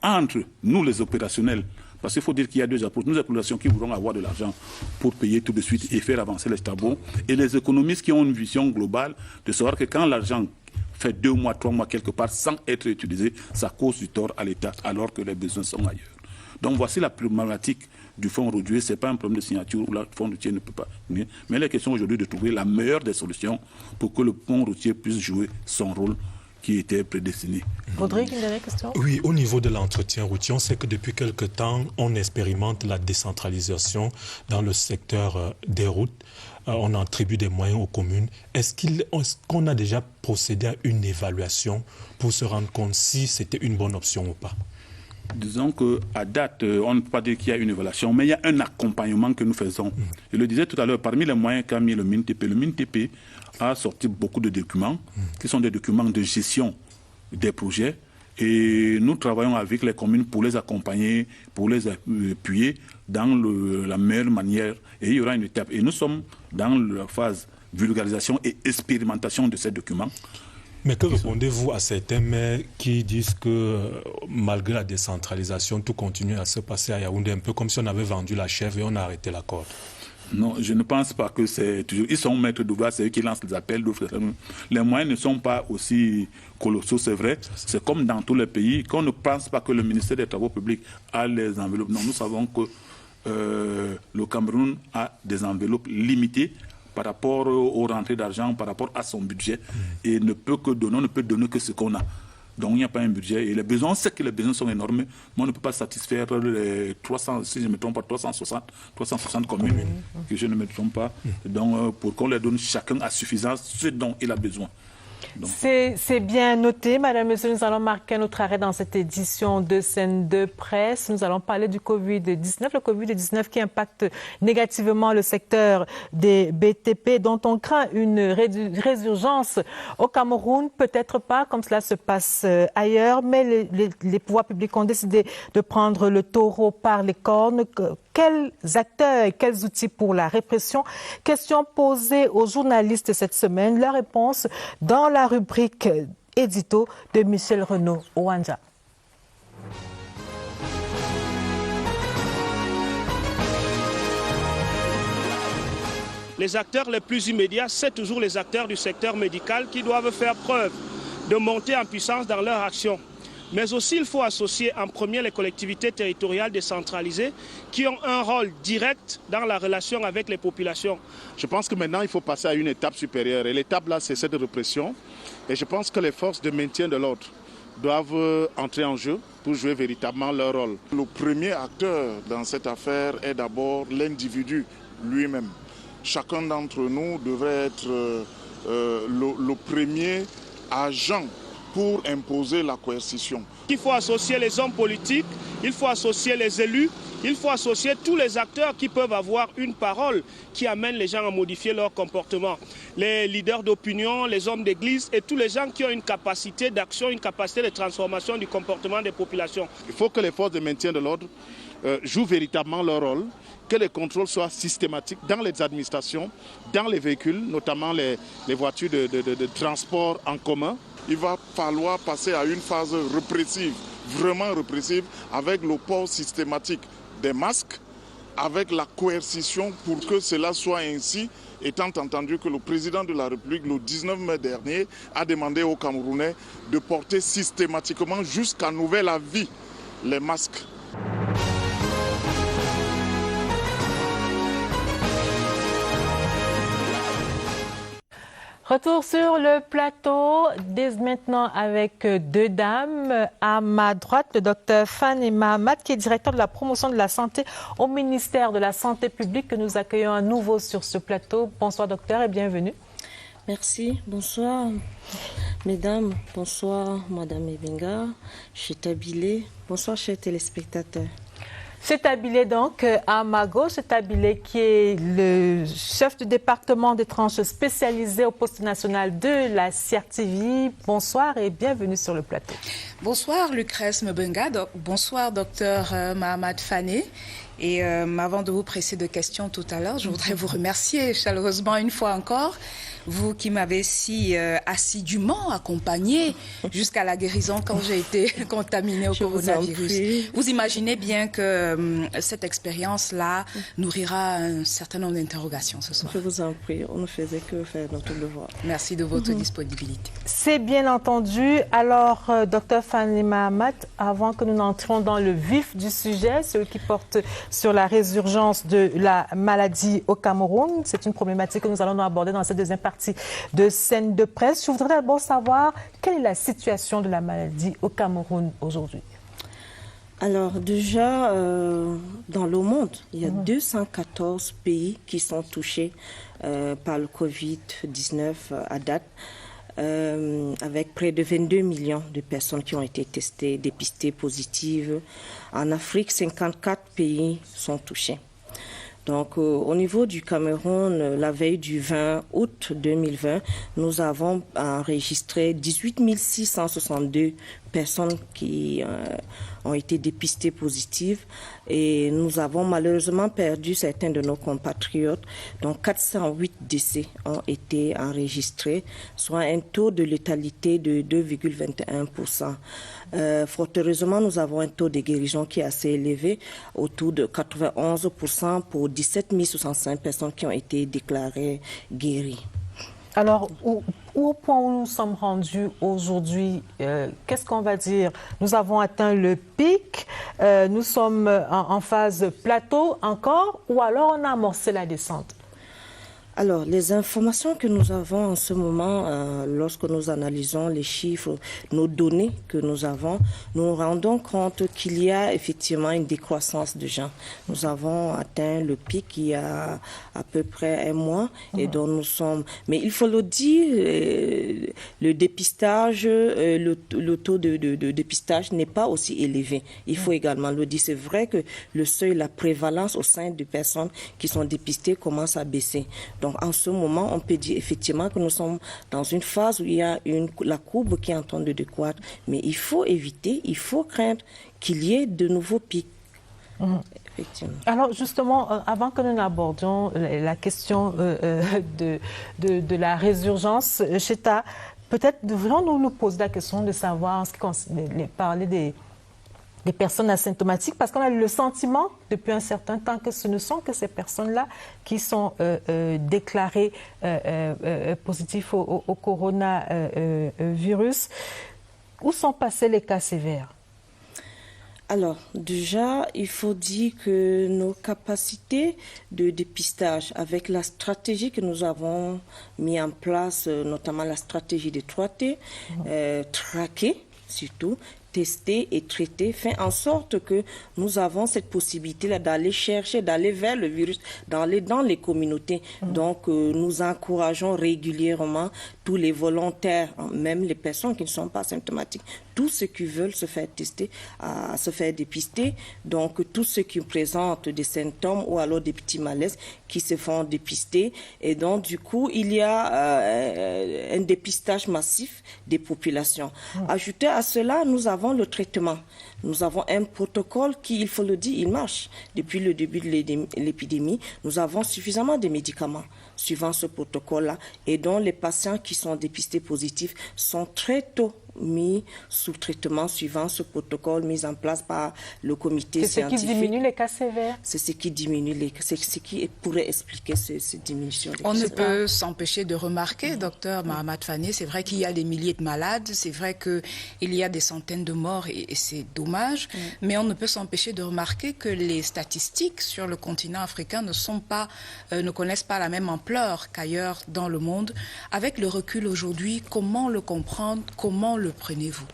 entre nous, les opérationnels. Parce qu'il faut dire qu'il y a deux approches. Nous, les populations qui voudront avoir de l'argent pour payer tout de suite et faire avancer les travaux, et les économistes qui ont une vision globale de savoir que quand l'argent fait 2 mois, 3 mois quelque part sans être utilisé, ça cause du tort à l'État alors que les besoins sont ailleurs. Donc voici la problématique du fonds routier. Ce n'est pas un problème de signature où le fonds routier ne peut pas venir. Mais la question aujourd'hui de trouver la meilleure des solutions pour que le fonds routier puisse jouer son rôle qui était prédestiné. Rodrigue, une dernière question? Oui, au niveau de l'entretien routier, on sait que depuis quelque temps, on expérimente la décentralisation dans le secteur des routes. On attribue des moyens aux communes. Est-ce qu'on a déjà procédé à une évaluation pour se rendre compte si c'était une bonne option ou pas? Disons qu'à date, on ne peut pas dire qu'il y a une évaluation, mais il y a un accompagnement que nous faisons. Je le disais tout à l'heure, parmi les moyens qu'a mis le MINTP a sorti beaucoup de documents, qui sont des documents de gestion des projets. Et nous travaillons avec les communes pour les accompagner, pour les appuyer dans la meilleure manière. Et il y aura une étape. Et nous sommes dans la phase vulgarisation et expérimentation de ces documents. Mais que répondez-vous à certains maires qui disent que malgré la décentralisation, tout continue à se passer à Yaoundé, un peu comme si on avait vendu la chèvre et on a arrêté la corde? Non, je ne pense pas que c'est toujours... Ils sont maîtres d'ouvrage, c'est eux qui lancent les appels d'offres. Les moyens ne sont pas aussi colossaux, c'est vrai. C'est comme dans tous les pays. Qu'on ne pense pas que le ministère des Travaux publics a les enveloppes. Non, nous savons que le Cameroun a des enveloppes limitées par rapport aux rentrées d'argent, par rapport à son budget, et on ne peut donner que ce qu'on a. Donc il n'y a pas un budget. Et les besoins, on sait que les besoins sont énormes, mais on ne peut pas satisfaire les 300, si je ne me trompe pas, 360 communes, que je ne me trompe pas. Donc pour qu'on leur donne chacun à suffisance ce dont il a besoin. C'est bien noté, Madame, Monsieur. Nous allons marquer notre arrêt dans cette édition de Scène de Presse. Nous allons parler du Covid-19, le Covid-19 qui impacte négativement le secteur des BTP, dont on craint une résurgence au Cameroun. Peut-être pas comme cela se passe ailleurs, mais les pouvoirs publics ont décidé de prendre le taureau par les cornes. Quels acteurs et quels outils pour la répression? Question posée aux journalistes cette semaine. Leur réponse dans la rubrique édito de Michel Renaud Ouanja. Les acteurs les plus immédiats, c'est toujours les acteurs du secteur médical qui doivent faire preuve de monter en puissance dans leur action. Mais aussi, il faut associer en premier les collectivités territoriales décentralisées qui ont un rôle direct dans la relation avec les populations. Je pense que maintenant, il faut passer à une étape supérieure. Et l'étape là, c'est cette répression. Et je pense que les forces de maintien de l'ordre doivent entrer en jeu pour jouer véritablement leur rôle. Le premier acteur dans cette affaire est d'abord l'individu lui-même. Chacun d'entre nous devrait être le premier agent pour imposer la coercition. Il faut associer les hommes politiques, il faut associer les élus, il faut associer tous les acteurs qui peuvent avoir une parole qui amène les gens à modifier leur comportement. Les leaders d'opinion, les hommes d'église et tous les gens qui ont une capacité d'action, une capacité de transformation du comportement des populations. Il faut que les forces de maintien de l'ordre jouent véritablement leur rôle, que les contrôles soient systématiques dans les administrations, dans les véhicules, notamment les voitures de transport en commun. Il va falloir passer à une phase répressive, vraiment répressive, avec le port systématique des masques, avec la coercition pour que cela soit ainsi, étant entendu que le président de la République, le 19 mai dernier, a demandé aux Camerounais de porter systématiquement jusqu'à nouvel avis les masques. Retour sur le plateau, dès maintenant avec deux dames. À ma droite, le docteur Fanny Mahamat, qui est directeur de la promotion de la santé au ministère de la Santé publique, que nous accueillons à nouveau sur ce plateau. Bonsoir docteur et bienvenue. Merci, bonsoir mesdames, bonsoir madame Ebenga, Chetabilé, bonsoir chers téléspectateurs. Chetabilé donc, à ma gauche, Chetabilé qui est le chef du département des tranches spécialisées au poste national de la CRTV. Bonsoir et bienvenue sur le plateau. Bonsoir Lucrèce Mbenga, bonsoir docteur Mahamat Fané. Et avant de vous presser de questions tout à l'heure, je voudrais vous remercier chaleureusement une fois encore, vous qui m'avez si assidûment accompagné jusqu'à la guérison quand j'ai été contaminée au coronavirus. Vous imaginez bien que cette expérience-là nourrira un certain nombre d'interrogations ce soir. Je vous en prie, on ne faisait que faire notre devoir. Merci de votre disponibilité. C'est bien entendu. Alors, docteur Fanny Mahamat, avant que nous n'entrions dans le vif du sujet, celui qui porte sur la résurgence de la maladie au Cameroun, c'est une problématique que nous allons aborder dans cette deuxième partie de Scène de Presse. Je voudrais d'abord savoir quelle est la situation de la maladie au Cameroun aujourd'hui. Alors déjà, dans le monde, il y a 214 pays qui sont touchés par le Covid-19 à date, avec près de 22 millions de personnes qui ont été testées, dépistées positives. En Afrique, 54 pays sont touchés. Donc, au niveau du Cameroun, la veille du 20 août 2020, nous avons enregistré 18 662 personnes qui ont été dépistées positives et nous avons malheureusement perdu certains de nos compatriotes. Donc 408 décès ont été enregistrés, soit un taux de létalité de 2,21%. Fort heureusement, nous avons un taux de guérison qui est assez élevé, autour de 91% pour 17 065 personnes qui ont été déclarées guéries. Alors, au point où nous sommes rendus aujourd'hui, qu'est-ce qu'on va dire? Nous avons atteint le pic, nous sommes en phase plateau encore, ou alors on a amorcé la descente? Alors, les informations que nous avons en ce moment, lorsque nous analysons les chiffres, nos données que nous avons, nous nous rendons compte qu'il y a effectivement une décroissance de gens. Nous avons atteint le pic il y a à peu près un mois et dont nous sommes... Mais il faut le dire, le dépistage, le taux de dépistage n'est pas aussi élevé. Il faut également le dire. C'est vrai que le seuil, la prévalence au sein des personnes qui sont dépistées commence à baisser. Donc, en ce moment, on peut dire effectivement que nous sommes dans une phase où il y a la courbe qui est en train de décroître. Mais il faut éviter, il faut craindre qu'il y ait de nouveaux pics. Effectivement. Alors, justement, avant que nous n'abordions la question de la résurgence, Cheta, peut-être devrions-nous nous poser la question de savoir, en ce qui concerne, parler des personnes asymptomatiques, parce qu'on a le sentiment depuis un certain temps que ce ne sont que ces personnes-là qui sont déclarées positives au coronavirus. Où sont passés les cas sévères? Alors, déjà, il faut dire que nos capacités de dépistage, avec la stratégie que nous avons mis en place, notamment la stratégie des 3T, traquer surtout, tester et traiter, fait en sorte que nous avons cette possibilité-là d'aller chercher, d'aller vers le virus, d'aller dans les communautés. Donc, nous encourageons régulièrement tous les volontaires, même les personnes qui ne sont pas symptomatiques, tous ceux qui veulent se faire tester, à se faire dépister. Donc, tous ceux qui présentent des symptômes ou alors des petits malaises qui se font dépister. Et donc, du coup, il y a un dépistage massif des populations. Ajouté à cela, nous avons le traitement. Nous avons un protocole qui, il faut le dire, il marche. Depuis le début de l'épidémie, nous avons suffisamment de médicaments suivant ce protocole-là et dont les patients qui sont dépistés positifs sont très tôt mis sous traitement suivant ce protocole mis en place par le comité scientifique. C'est ce qui diminue les cas sévères? C'est ce qui diminue c'est ce qui pourrait expliquer cette diminution des cas. On ne peut s'empêcher de remarquer, docteur Mahamat Fane, c'est vrai qu'il y a des milliers de malades, c'est vrai qu'il y a des centaines de morts et c'est dommage, mais on ne peut s'empêcher de remarquer que les statistiques sur le continent africain ne connaissent pas la même ampleur qu'ailleurs dans le monde. Avec le recul aujourd'hui, comment le comprendre, comment le prenez-vous?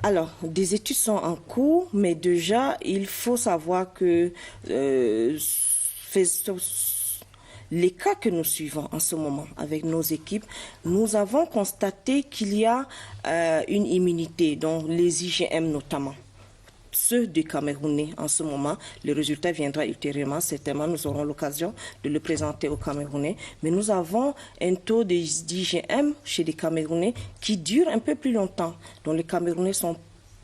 Alors, des études sont en cours, mais déjà, il faut savoir que les cas que nous suivons en ce moment avec nos équipes, nous avons constaté qu'il y a une immunité, dont les IgM notamment. Ceux des Camerounais en ce moment, le résultat viendra ultérieurement, certainement nous aurons l'occasion de le présenter aux Camerounais, mais nous avons un taux d'IgM chez les Camerounais qui dure un peu plus longtemps, dont les Camerounais sont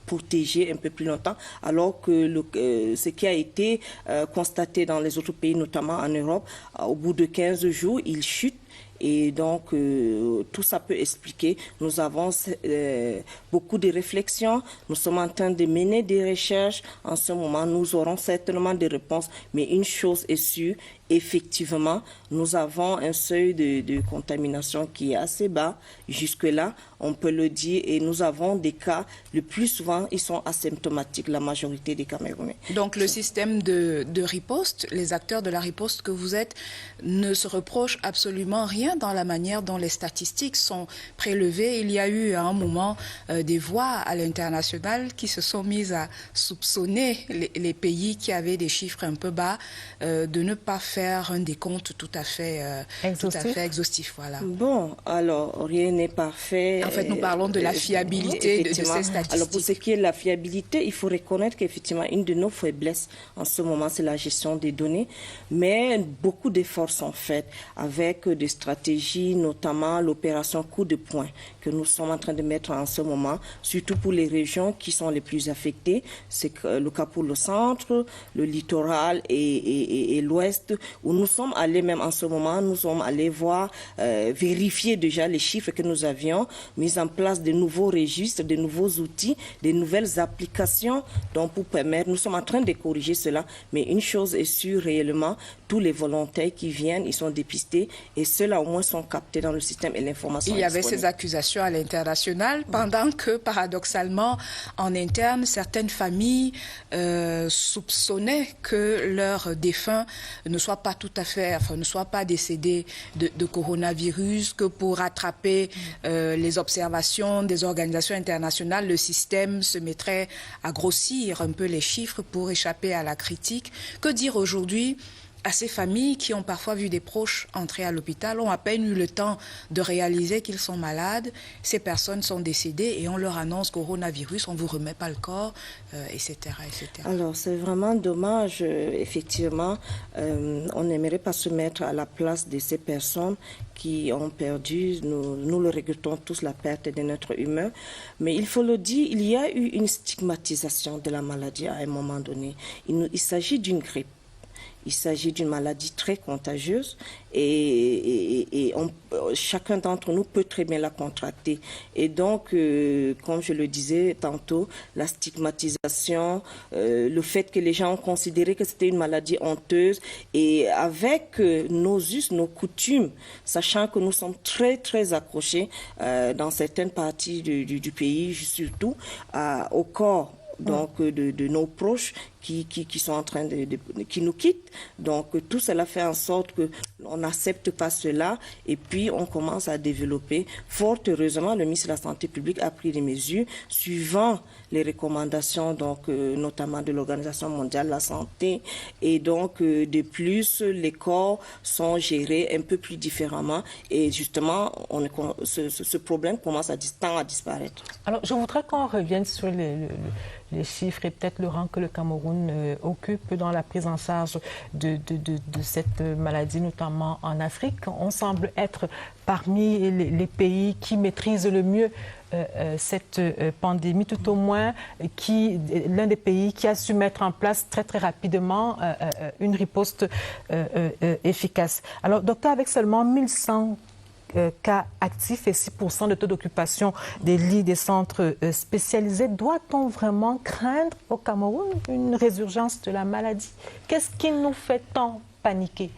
protégés un peu plus longtemps, alors que ce qui a été constaté dans les autres pays, notamment en Europe, au bout de 15 jours, il chute. Et donc, tout ça peut expliquer. Nous avons beaucoup de réflexions. Nous sommes en train de mener des recherches. En ce moment, nous aurons certainement des réponses. Mais une chose est sûre, effectivement, nous avons un seuil de contamination qui est assez bas. Jusque-là, on peut le dire. Et nous avons des cas, le plus souvent, ils sont asymptomatiques, la majorité des Camerounais. Donc, le système de riposte, les acteurs de la riposte que vous êtes, ne se reprochent absolument rien dans la manière dont les statistiques sont prélevées. Il y a eu à un moment des voix à l'international qui se sont mises à soupçonner les pays qui avaient des chiffres un peu bas de ne pas faire un décompte tout à fait exhaustif. Voilà. Bon, alors rien n'est parfait. En fait, nous parlons de la fiabilité de ces statistiques. Alors pour ce qui est de la fiabilité, il faut reconnaître qu'effectivement, une de nos faiblesses en ce moment, c'est la gestion des données. Mais beaucoup d'efforts sont faits avec des stratégies, notamment l'opération coup de poing que nous sommes en train de mettre en ce moment, surtout pour les régions qui sont les plus affectées. C'est le cas pour le centre, le littoral et l'ouest, où nous sommes allés même en ce moment, nous sommes allés voir, vérifier déjà les chiffres que nous avions, mis en place de nouveaux registres, de nouveaux outils, de nouvelles applications, donc pour permettre, nous sommes en train de corriger cela, mais une chose est sûre réellement, tous les volontaires qui viennent, ils sont dépistés et ceux-là moins sont captés dans le système et l'information. Il y avait ces accusations à l'international, pendant que, paradoxalement, en interne, certaines familles soupçonnaient que leurs défunts ne soient pas ne soient pas décédés de coronavirus, que pour rattraper les observations des organisations internationales, le système se mettrait à grossir un peu les chiffres pour échapper à la critique. Que dire aujourd'hui à ces familles qui ont parfois vu des proches entrer à l'hôpital, ont à peine eu le temps de réaliser qu'ils sont malades, ces personnes sont décédées et on leur annonce coronavirus, on ne vous remet pas le corps, etc., etc. Alors, c'est vraiment dommage, effectivement. On n'aimerait pas se mettre à la place de ces personnes qui ont perdu, nous le regrettons tous, la perte d'un être humain. Mais il faut le dire, il y a eu une stigmatisation de la maladie à un moment donné. Il s'agit d'une grippe. Il s'agit d'une maladie très contagieuse et chacun d'entre nous peut très bien la contracter. Et donc, comme je le disais tantôt, la stigmatisation, le fait que les gens ont considéré que c'était une maladie honteuse et avec nos us, nos coutumes, sachant que nous sommes très, très accrochés dans certaines parties du pays, surtout au corps. Donc de nos proches qui sont en train qui nous quittent. Donc tout cela fait en sorte que on n'accepte pas cela et puis on commence à développer. Fort heureusement, le ministre de la Santé publique a pris des mesures suivant les recommandations, donc notamment de l'Organisation mondiale de la santé. Et donc de plus, les corps sont gérés un peu plus différemment et justement ce problème commence à disparaître. Alors je voudrais qu'on revienne sur les chiffres et peut-être le rang que le Cameroun occupe dans la prise en charge de cette maladie, notamment en Afrique. On semble être parmi les pays qui maîtrisent le mieux cette pandémie, tout au moins l'un des pays qui a su mettre en place très très rapidement une riposte efficace. Alors, docteur, avec seulement 1100 cas actifs et 6% de taux d'occupation des lits des centres spécialisés, doit-on vraiment craindre au Cameroun une résurgence de la maladie? Qu'est-ce qui nous fait tant paniquer?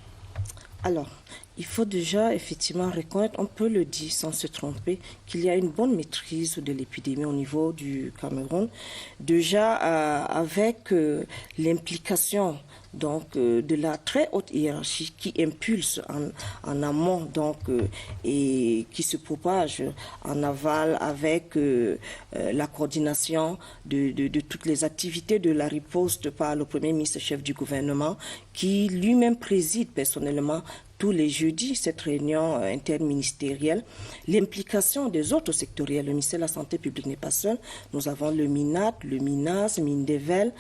Alors, il faut déjà effectivement reconnaître, on peut le dire sans se tromper, qu'il y a une bonne maîtrise de l'épidémie au niveau du Cameroun. Déjà avec l'implication donc de la très haute hiérarchie qui impulse en amont donc et qui se propage en aval avec la coordination de toutes les activités de la riposte par le Premier ministre chef du gouvernement qui lui-même préside personnellement tous les jeudis cette réunion interministérielle. L'implication des autres sectoriels, le ministère de la Santé publique n'est pas seul. Nous avons le MINAT, le MINAS, MINDEVEL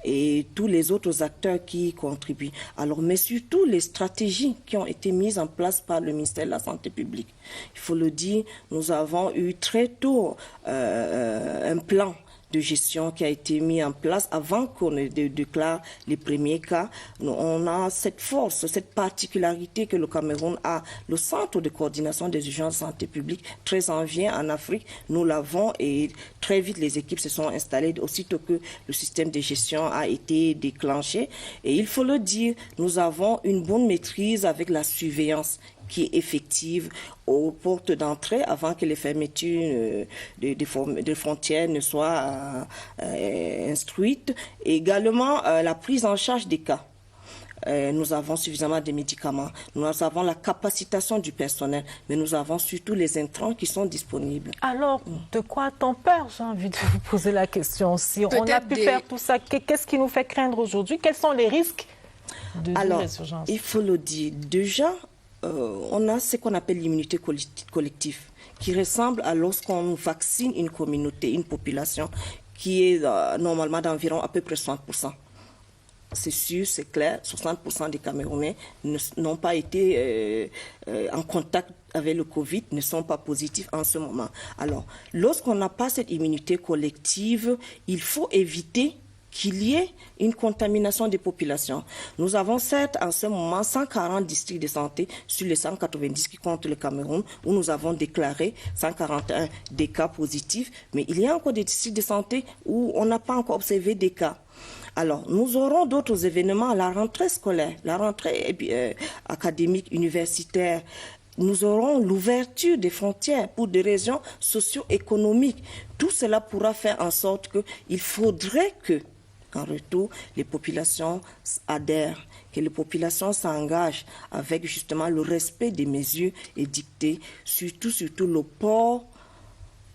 et tous les autres acteurs qui contribuent. Alors, mais surtout les stratégies qui ont été mises en place par le ministère de la Santé publique. Il faut le dire, nous avons eu très tôt un plan de gestion qui a été mis en place avant qu'on ne déclare les premiers cas. On a cette force, cette particularité que le Cameroun a. Le centre de coordination des urgences de santé publique, très en vient en Afrique, nous l'avons et très vite les équipes se sont installées aussitôt que le système de gestion a été déclenché. Et il faut le dire, nous avons une bonne maîtrise avec la surveillance qui est effective aux portes d'entrée avant que les fermetures des frontières ne soient instruites. Et également la prise en charge des cas. Nous avons suffisamment de médicaments, nous avons la capacitation du personnel, mais nous avons surtout les intrants qui sont disponibles. Alors, de quoi a-t-on peur? J'ai envie de vous poser la question. Si on a pu faire tout ça, qu'est-ce qui nous fait craindre aujourd'hui? Quels sont les risques de résurgence? Alors, il faut le dire, déjà, on a ce qu'on appelle l'immunité collective, qui ressemble à lorsqu'on vaccine une communauté, une population, qui est normalement d'environ à peu près 60%. C'est sûr, c'est clair, 60% des Camerounais n'ont pas été en contact avec le Covid, ne sont pas positifs en ce moment. Alors, lorsqu'on n'a pas cette immunité collective, il faut éviter qu'il y ait une contamination des populations. Nous avons certes en ce moment 140 districts de santé sur les 190 qui comptent le Cameroun, où nous avons déclaré 141 des cas positifs, mais il y a encore des districts de santé où on n'a pas encore observé des cas. Alors, nous aurons d'autres événements à la rentrée scolaire, la rentrée académique, universitaire. nous aurons l'ouverture des frontières pour des raisons socio-économiques. Tout cela pourra faire en sorte qu'il faudrait que, en retour, les populations adhèrent, que les populations s'engagent avec justement le respect des mesures édictées, surtout le port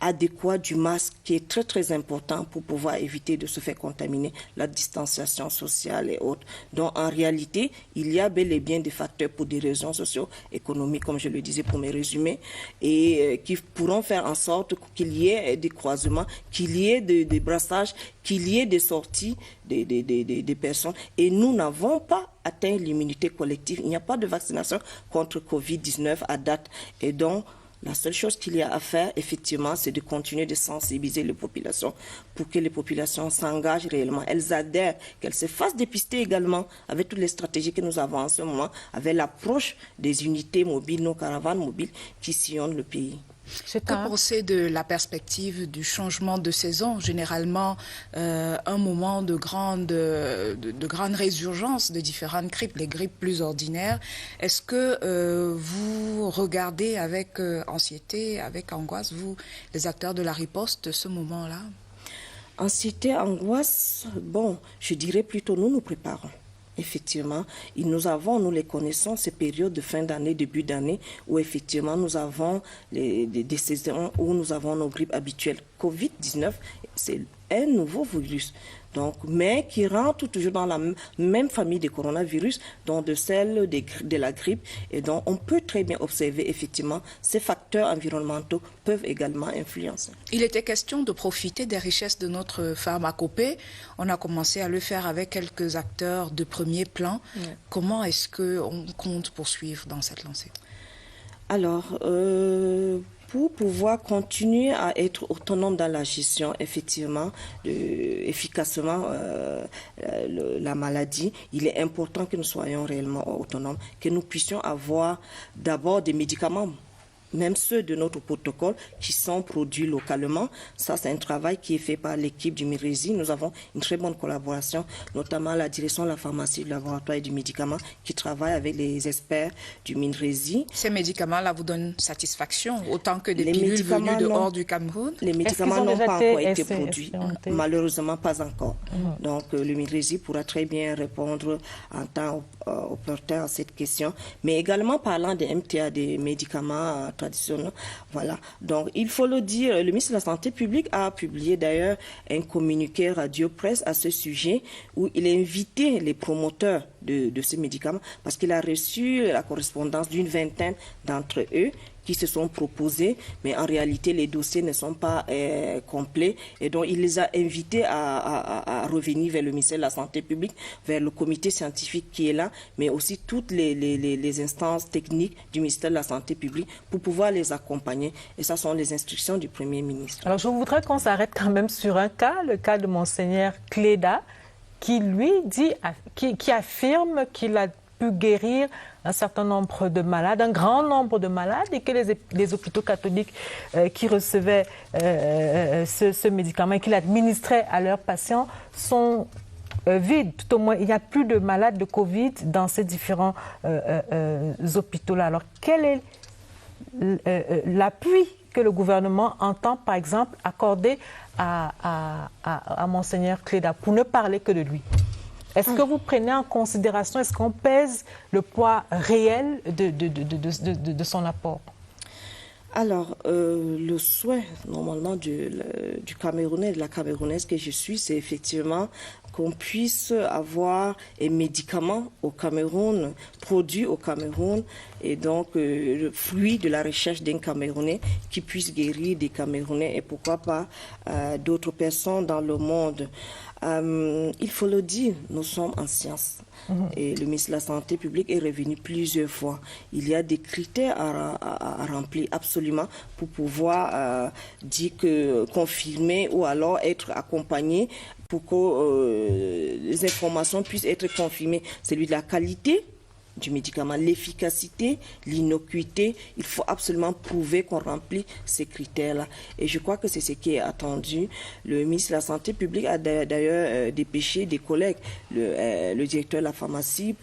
adéquat du masque qui est très très important pour pouvoir éviter de se faire contaminer, la distanciation sociale et autres. Donc en réalité, il y a bel et bien des facteurs pour des raisons socio-économiques, comme je le disais pour mes résumés, et qui pourront faire en sorte qu'il y ait des croisements, qu'il y ait des brassages, qu'il y ait des sorties des personnes. Et nous n'avons pas atteint l'immunité collective. Il n'y a pas de vaccination contre Covid-19 à date. Et donc, la seule chose qu'il y a à faire, effectivement, c'est de continuer de sensibiliser les populations pour que les populations s'engagent réellement. Elles adhèrent, qu'elles se fassent dépister également avec toutes les stratégies que nous avons en ce moment, avec l'approche des unités mobiles, nos caravanes mobiles qui sillonnent le pays. Que penser de la perspective du changement de saison? Généralement, un moment de grande résurgence de différentes grippes, les grippes plus ordinaires. Est-ce que vous regardez avec anxiété, avec angoisse, vous, les acteurs de la riposte, ce moment-là? Anxiété, angoisse, bon, je dirais plutôt nous préparons. Effectivement, nous les connaissons, ces périodes de fin d'année, début d'année, où effectivement nous avons des saisons où nous avons nos grippes habituelles. Covid-19, c'est un nouveau virus, donc, mais qui rentre toujours dans la même famille des coronavirus, donc de celle de la grippe, et donc on peut très bien observer effectivement ces facteurs environnementaux peuvent également influencer. Il était question de profiter des richesses de notre pharmacopée. On a commencé à le faire avec quelques acteurs de premier plan. Ouais. Comment est-ce qu'on compte poursuivre dans cette lancée? Alors, pour pouvoir continuer à être autonome dans la gestion, effectivement, efficacement la maladie, il est important que nous soyons réellement autonomes, que nous puissions avoir d'abord des médicaments, même ceux de notre protocole qui sont produits localement. Ça, c'est un travail qui est fait par l'équipe du MINRESI. Nous avons une très bonne collaboration, notamment la direction de la pharmacie, du laboratoire et du médicament qui travaille avec les experts du MINRESI. Ces médicaments-là vous donnent satisfaction, autant que des pilules venues de hors du Cameroun? Les médicaments n'ont pas encore été produits. Malheureusement, pas encore. Donc, le MINRESI pourra très bien répondre en temps opportun à cette question. Mais également, parlant des MTA, des médicaments traditionnels, voilà. Donc, il faut le dire, le ministre de la Santé publique a publié d'ailleurs un communiqué radio-presse à ce sujet où il a invité les promoteurs de ces médicaments parce qu'il a reçu la correspondance d'une vingtaine d'entre eux qui se sont proposés, mais en réalité, les dossiers ne sont pas complets. Et donc, il les a invités à revenir vers le ministère de la Santé publique, vers le comité scientifique qui est là, mais aussi toutes les instances techniques du ministère de la Santé publique pour pouvoir les accompagner. Et ça sont les instructions du Premier ministre. Alors, je voudrais qu'on s'arrête quand même sur un cas, le cas de Monseigneur Cléda, qui lui dit, qui affirme qu'il a pu guérir un certain nombre de malades, un grand nombre de malades, et que les hôpitaux catholiques qui recevaient ce médicament et qu'il administrait à leurs patients sont vides. Tout au moins, il n'y a plus de malades de Covid dans ces différents hôpitaux-là. Alors, quel est l'appui que le gouvernement entend, par exemple, accorder à Monseigneur Cléda, pour ne parler que de lui? Est-ce que vous prenez en considération, est-ce qu'on pèse le poids réel de son apport? Alors, le souhait, normalement, du Camerounais et de la Camerounaise que je suis, c'est effectivement qu'on puisse avoir un médicament au Cameroun, produit au Cameroun, et donc le fruit de la recherche d'un Camerounais qui puisse guérir des Camerounais et pourquoi pas d'autres personnes dans le monde. Il faut le dire, nous sommes en science. Et le ministre de la Santé publique est revenu plusieurs fois. Il y a des critères à remplir absolument pour pouvoir confirmer ou alors être accompagné pour que les informations puissent être confirmées. Celui de la qualité du médicament. L'efficacité, l'innocuité, il faut absolument prouver qu'on remplit ces critères-là. Et je crois que c'est ce qui est attendu. Le ministre de la Santé publique a d'ailleurs dépêché des collègues, le directeur de la pharmacie,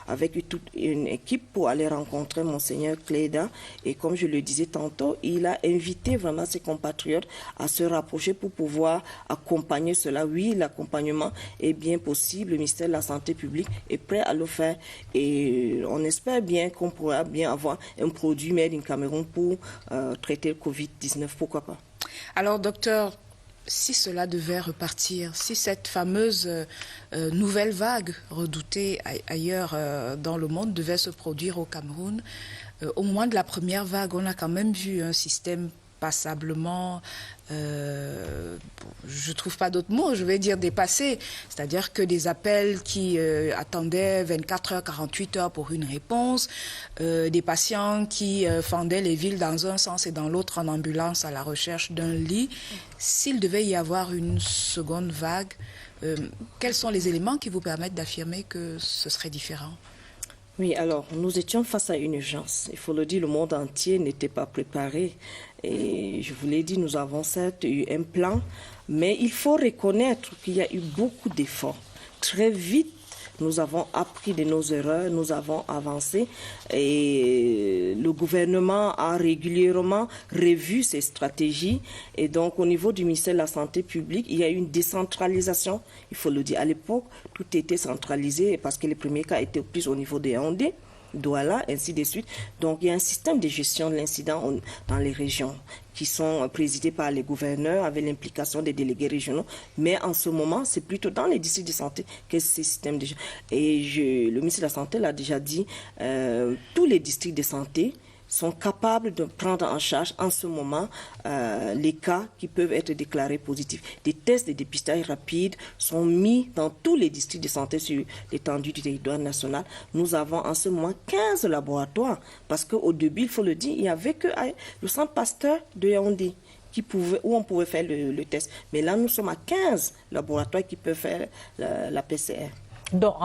avec toute une équipe pour aller rencontrer Monseigneur Cléda. Et comme je le disais tantôt, il a invité vraiment ses compatriotes à se rapprocher pour pouvoir accompagner cela. Oui, l'accompagnement est bien possible. Le ministère de la Santé publique est prêt à le faire. Et on espère bien qu'on pourra bien avoir un produit made in Cameroun pour traiter le Covid-19. Pourquoi pas? Alors, docteur, si cela devait repartir, si cette fameuse nouvelle vague redoutée ailleurs dans le monde devait se produire au Cameroun, au moment de la première vague, on a quand même vu un système passablement, je trouve pas d'autres mots, je vais dire dépassé. C'est-à-dire que des appels qui attendaient 24 heures, 48 heures pour une réponse, des patients qui fendaient les villes dans un sens et dans l'autre en ambulance à la recherche d'un lit. S'il devait y avoir une seconde vague, quels sont les éléments qui vous permettent d'affirmer que ce serait différent? Oui, alors, nous étions face à une urgence. Il faut le dire, le monde entier n'était pas préparé. Et je vous l'ai dit, nous avons certes eu un plan, mais il faut reconnaître qu'il y a eu beaucoup d'efforts. Très vite, nous avons appris de nos erreurs, nous avons avancé et le gouvernement a régulièrement revu ses stratégies. Et donc, au niveau du ministère de la Santé publique, il y a eu une décentralisation. Il faut le dire, à l'époque, tout était centralisé parce que les premiers cas étaient plus au niveau des Yaoundé, Douala, ainsi de suite. Donc, il y a un système de gestion de l'incident dans les régions qui sont présidés par les gouverneurs avec l'implication des délégués régionaux. Mais en ce moment, c'est plutôt dans les districts de santé que ces systèmes de... Et le ministre de la Santé l'a déjà dit, tous les districts de santé sont capables de prendre en charge en ce moment les cas qui peuvent être déclarés positifs. Des tests de dépistage rapides sont mis dans tous les districts de santé sur l'étendue du territoire national. Nous avons en ce moment 15 laboratoires parce qu'au début, il faut le dire, il n'y avait que le centre Pasteur de Yaoundé où on pouvait faire le test. Mais là, nous sommes à 15 laboratoires qui peuvent faire la PCR. Donc,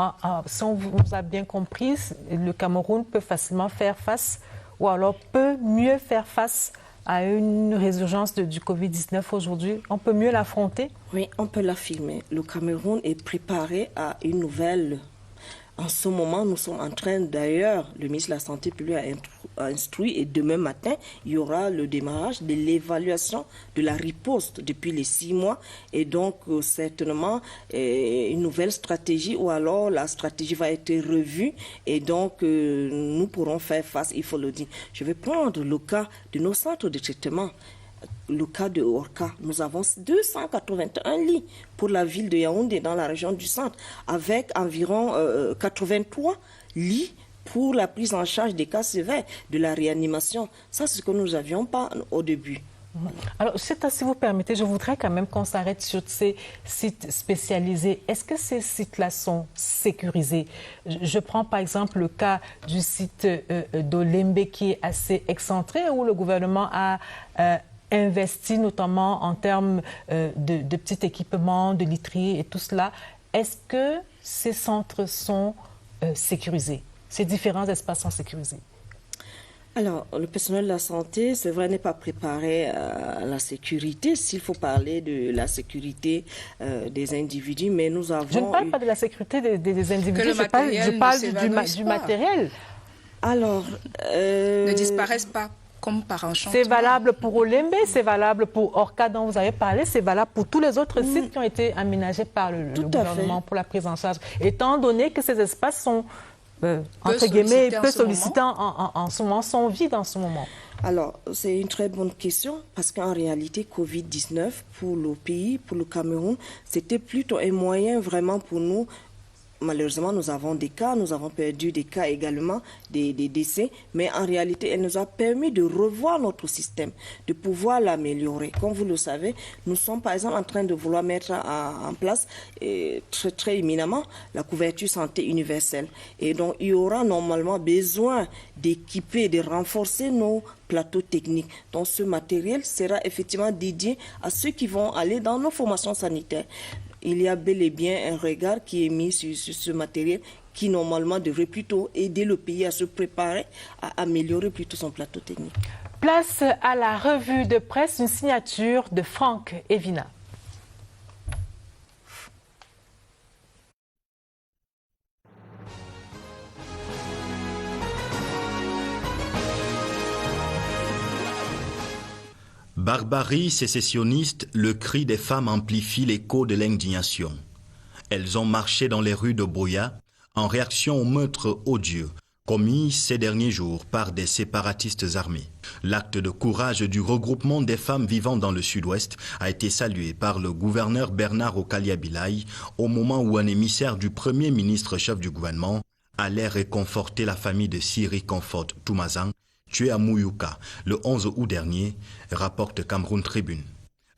si on vous a bien compris, le Cameroun peut facilement faire face ou alors peut mieux faire face à une résurgence du Covid-19 aujourd'hui? On peut mieux l'affronter? Oui, on peut l'affirmer. Le Cameroun est préparé à une nouvelle. En ce moment, nous sommes en train, d'ailleurs, le ministre de la Santé publique a instruit et demain matin, il y aura le démarrage de l'évaluation de la riposte depuis les 6 mois et donc certainement une nouvelle stratégie ou alors la stratégie va être revue et donc nous pourrons faire face, il faut le dire. Je vais prendre le cas de nos centres de traitement. Le cas de Orca, nous avons 281 lits pour la ville de Yaoundé dans la région du centre, avec environ 83 lits pour la prise en charge des cas sévères, de la réanimation. Ça, c'est ce que nous n'avions pas au début. Alors, si vous permettez, je voudrais quand même qu'on s'arrête sur ces sites spécialisés. Est-ce que ces sites-là sont sécurisés? Je prends par exemple le cas du site d'Olembe qui est assez excentré, où le gouvernement a investi notamment en termes de petits équipements, de literie et tout cela. Est-ce que ces centres sont sécurisés? Ces différents espaces sont sécurisés? Alors, le personnel de la santé, c'est vrai, n'est pas préparé à la sécurité, s'il faut parler de la sécurité des individus, mais nous avons... Je ne parle pas de la sécurité des individus, je parle du matériel. Alors... Ne disparaissent pas. C'est valable pour Olembe, c'est valable pour Orca dont vous avez parlé, c'est valable pour tous les autres sites qui ont été aménagés par le gouvernement pour la prise en charge. Étant donné que ces espaces sont, entre guillemets, peu sollicitants en ce moment, sont vides en ce moment. Alors, c'est une très bonne question parce qu'en réalité, Covid-19, pour le pays, pour le Cameroun, c'était plutôt un moyen vraiment pour nous. Malheureusement, nous avons des cas, nous avons perdu des cas également, des décès, mais en réalité, elle nous a permis de revoir notre système, de pouvoir l'améliorer. Comme vous le savez, nous sommes par exemple en train de vouloir mettre en place très éminemment la couverture santé universelle. Et donc, il y aura normalement besoin d'équiper, de renforcer nos plateaux techniques. Donc, ce matériel sera effectivement dédié à ceux qui vont aller dans nos formations sanitaires. Il y a bel et bien un regard qui est mis sur ce matériel qui normalement devrait plutôt aider le pays à se préparer, à améliorer plutôt son plateau technique. Place à la revue de presse, une signature de Franck Evina. Barbarie sécessionniste, le cri des femmes amplifie l'écho de l'indignation. Elles ont marché dans les rues de Buea en réaction aux meurtres odieux commis ces derniers jours par des séparatistes armés. L'acte de courage du regroupement des femmes vivant dans le sud-ouest a été salué par le gouverneur Bernard Okalia-Bilai au moment où un émissaire du premier ministre chef du gouvernement allait réconforter la famille de Siri Comfort Toumazan, tué à Mouyouka le 11 août dernier, rapporte Cameroun Tribune.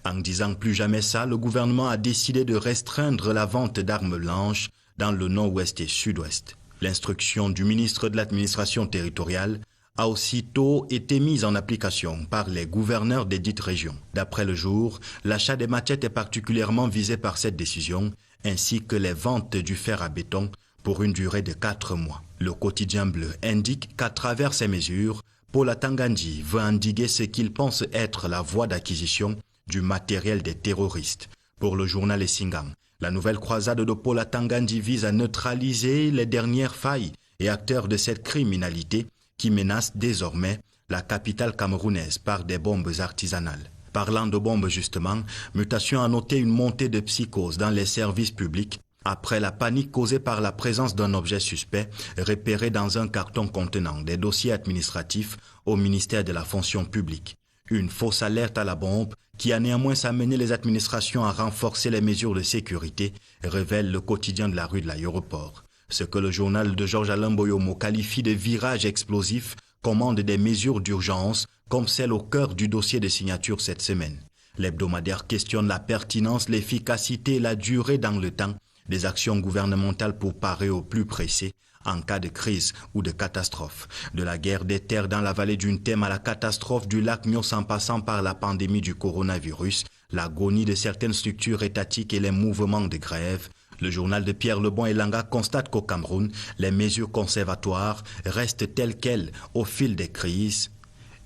En disant plus jamais ça, le gouvernement a décidé de restreindre la vente d'armes blanches dans le nord-ouest et sud-ouest. L'instruction du ministre de l'administration territoriale a aussitôt été mise en application par les gouverneurs des dites régions. D'après Le Jour, l'achat des machettes est particulièrement visé par cette décision, ainsi que les ventes du fer à béton pour une durée de 4 mois. Le quotidien bleu indique qu'à travers ces mesures, Paul Atangandji veut endiguer ce qu'il pense être la voie d'acquisition du matériel des terroristes. Pour le journal Essingang, la nouvelle croisade de Paul Atangandji vise à neutraliser les dernières failles et acteurs de cette criminalité qui menace désormais la capitale camerounaise par des bombes artisanales. Parlant de bombes justement, Mutation a noté une montée de psychose dans les services publics après la panique causée par la présence d'un objet suspect repéré dans un carton contenant des dossiers administratifs au ministère de la fonction publique. Une fausse alerte à la bombe qui a néanmoins amené les administrations à renforcer les mesures de sécurité, révèle le quotidien de la rue de l'aéroport. Ce que le journal de Georges-Alain Boyomo qualifie de virage explosif commande des mesures d'urgence comme celle au cœur du dossier de signature cette semaine. L'hebdomadaire questionne la pertinence, l'efficacité et la durée dans le temps des actions gouvernementales pour parer au plus pressé en cas de crise ou de catastrophe. De la guerre des terres dans la vallée d'une Thème à la catastrophe du lac Nyos en passant par la pandémie du coronavirus, l'agonie de certaines structures étatiques et les mouvements de grève, le journal de Pierre Lebon Elanga constate qu'au Cameroun, les mesures conservatoires restent telles quelles au fil des crises,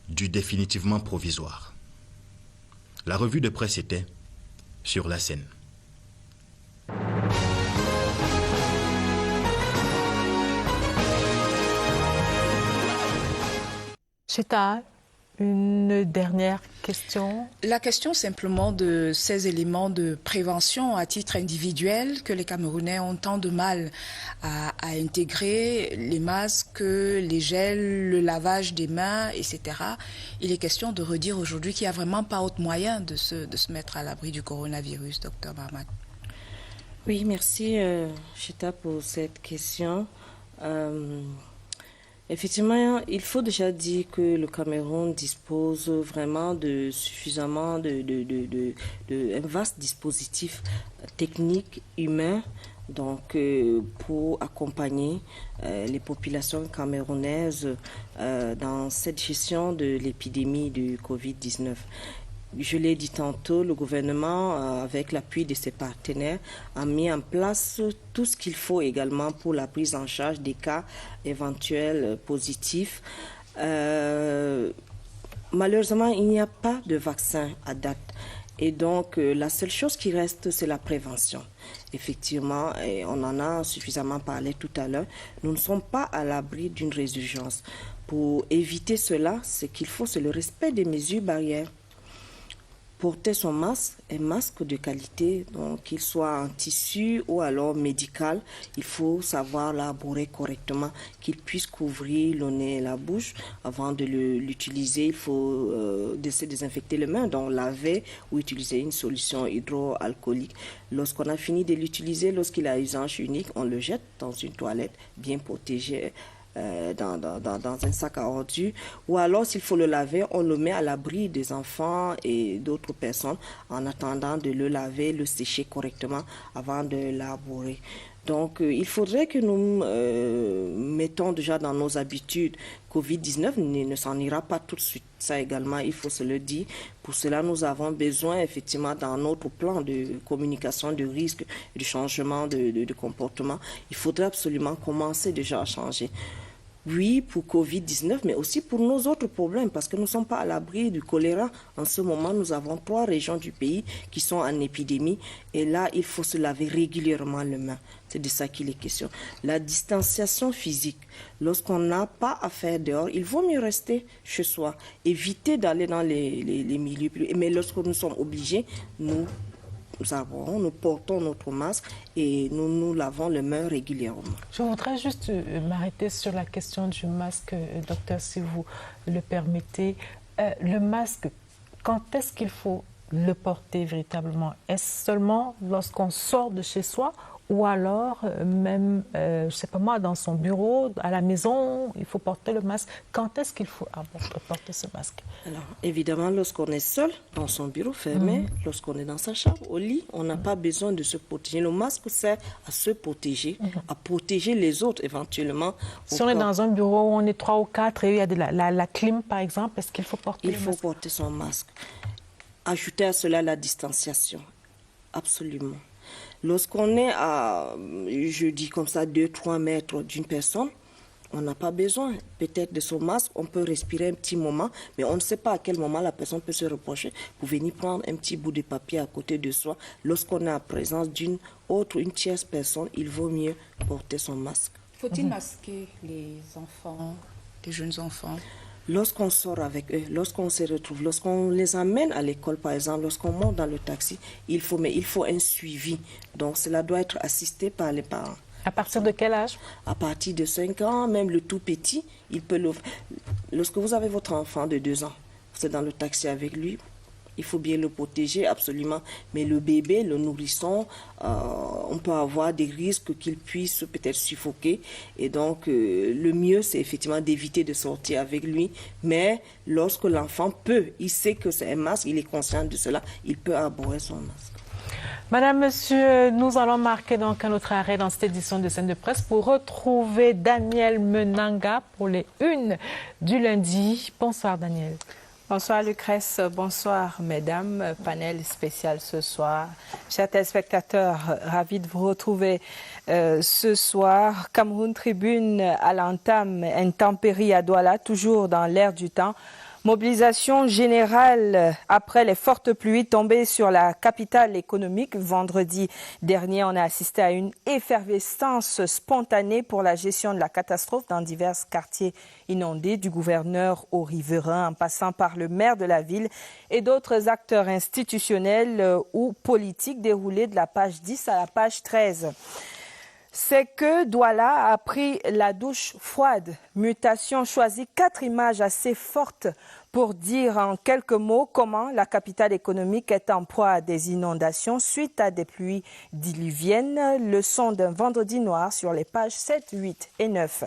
du définitivement provisoire. La revue de presse était sur la scène. Cheta, une dernière question. La question simplement de ces éléments de prévention à titre individuel que les Camerounais ont tant de mal à intégrer, les masques, les gels, le lavage des mains, etc. Il est question de redire aujourd'hui qu'il n'y a vraiment pas autre moyen de se mettre à l'abri du coronavirus, Dr Mahamat. Oui, merci Cheta pour cette question. Effectivement, il faut déjà dire que le Cameroun dispose vraiment de suffisamment un vaste dispositif technique, humain, donc pour accompagner les populations camerounaises dans cette gestion de l'épidémie du Covid-19. Je l'ai dit tantôt, le gouvernement, avec l'appui de ses partenaires, a mis en place tout ce qu'il faut également pour la prise en charge des cas éventuels positifs. Malheureusement, il n'y a pas de vaccin à date. Et donc, la seule chose qui reste, c'est la prévention. Effectivement, et on en a suffisamment parlé tout à l'heure, nous ne sommes pas à l'abri d'une résurgence. Pour éviter cela, ce qu'il faut, c'est le respect des mesures barrières. Porter son masque, un masque de qualité, donc qu'il soit en tissu ou alors médical, il faut savoir l'élaborer correctement, qu'il puisse couvrir le nez et la bouche. Avant de l'utiliser, il faut se désinfecter les mains, donc laver ou utiliser une solution hydroalcoolique. Lorsqu'on a fini de l'utiliser, lorsqu'il a usage unique, on le jette dans une toilette bien protégée. Dans un sac à ordures, ou alors s'il faut le laver, on le met à l'abri des enfants et d'autres personnes en attendant de le laver, le sécher correctement avant de l'élaborer. Donc, il faudrait que nous mettons déjà dans nos habitudes. Covid-19 ne s'en ira pas tout de suite. Ça également, il faut se le dire. Pour cela, nous avons besoin, effectivement, dans notre plan de communication de risque, de changement de comportement, il faudrait absolument commencer déjà à changer. Oui, pour Covid-19, mais aussi pour nos autres problèmes, parce que nous ne sommes pas à l'abri du choléra. En ce moment, nous avons 3 régions du pays qui sont en épidémie. Et là, il faut se laver régulièrement les mains. C'est de ça qu'il est question. La distanciation physique, lorsqu'on n'a pas à faire dehors, il vaut mieux rester chez soi. Éviter d'aller dans les milieux plus... Mais lorsque nous sommes obligés, nous portons notre masque et nous lavons les mains régulièrement. Je voudrais juste m'arrêter sur la question du masque, docteur, si vous le permettez. Le masque, quand est-ce qu'il faut le porter véritablement? Est-ce seulement lorsqu'on sort de chez soi ou alors même, je ne sais pas moi, dans son bureau, à la maison, il faut porter le masque? Quand est-ce qu'il faut porter ce masque? Alors, évidemment, lorsqu'on est seul, dans son bureau fermé, lorsqu'on est dans sa chambre, au lit, on n'a pas besoin de se protéger. Le masque sert à se protéger, à protéger les autres éventuellement. Si on est dans un bureau où on est 3 ou 4 et il y a de la clim, par exemple, est-ce qu'il faut porter le masque? Il faut porter son masque. Ajouter à cela la distanciation. Absolument. Lorsqu'on est à, je dis comme ça, 2-3 mètres d'une personne, on n'a pas besoin peut-être de son masque. On peut respirer un petit moment, mais on ne sait pas à quel moment la personne peut se reprocher pour venir prendre un petit bout de papier à côté de soi. Lorsqu'on est en présence d'une tierce personne, il vaut mieux porter son masque. Faut-il masquer les enfants, les jeunes enfants? Lorsqu'on sort avec eux, lorsqu'on se retrouve, lorsqu'on les amène à l'école, par exemple, lorsqu'on monte dans le taxi, il faut un suivi. Donc, cela doit être assisté par les parents. À partir de quel âge? À partir de 5 ans, même le tout petit, il peut le... Lorsque vous avez votre enfant de 2 ans, vous êtes dans le taxi avec lui, il faut bien le protéger, absolument. Mais le bébé, le nourrisson, on peut avoir des risques qu'il puisse peut-être suffoquer. Et donc, le mieux, c'est effectivement d'éviter de sortir avec lui. Mais lorsque l'enfant il sait que c'est un masque, il est conscient de cela, il peut arborer son masque. Madame, Monsieur, nous allons marquer donc un autre arrêt dans cette édition de Scène de Presse pour retrouver Daniel Menanga pour les 1 du lundi. Bonsoir Daniel. Bonsoir Lucrèce, bonsoir mesdames, panel spécial ce soir. Chers téléspectateurs, ravis de vous retrouver ce soir. Cameroun Tribune à l'entame, intempérie à Douala, toujours dans l'air du temps. Mobilisation générale après les fortes pluies tombées sur la capitale économique. Vendredi dernier, on a assisté à une effervescence spontanée pour la gestion de la catastrophe dans divers quartiers inondés, du gouverneur au riverain, en passant par le maire de la ville et d'autres acteurs institutionnels ou politiques déroulés de la page 10 à la page 13. C'est que Douala a pris la douche froide. Mutation choisit 4 images assez fortes pour dire en quelques mots comment la capitale économique est en proie à des inondations suite à des pluies diluviennes. Leçon d'un vendredi noir sur les pages 7, 8 et 9.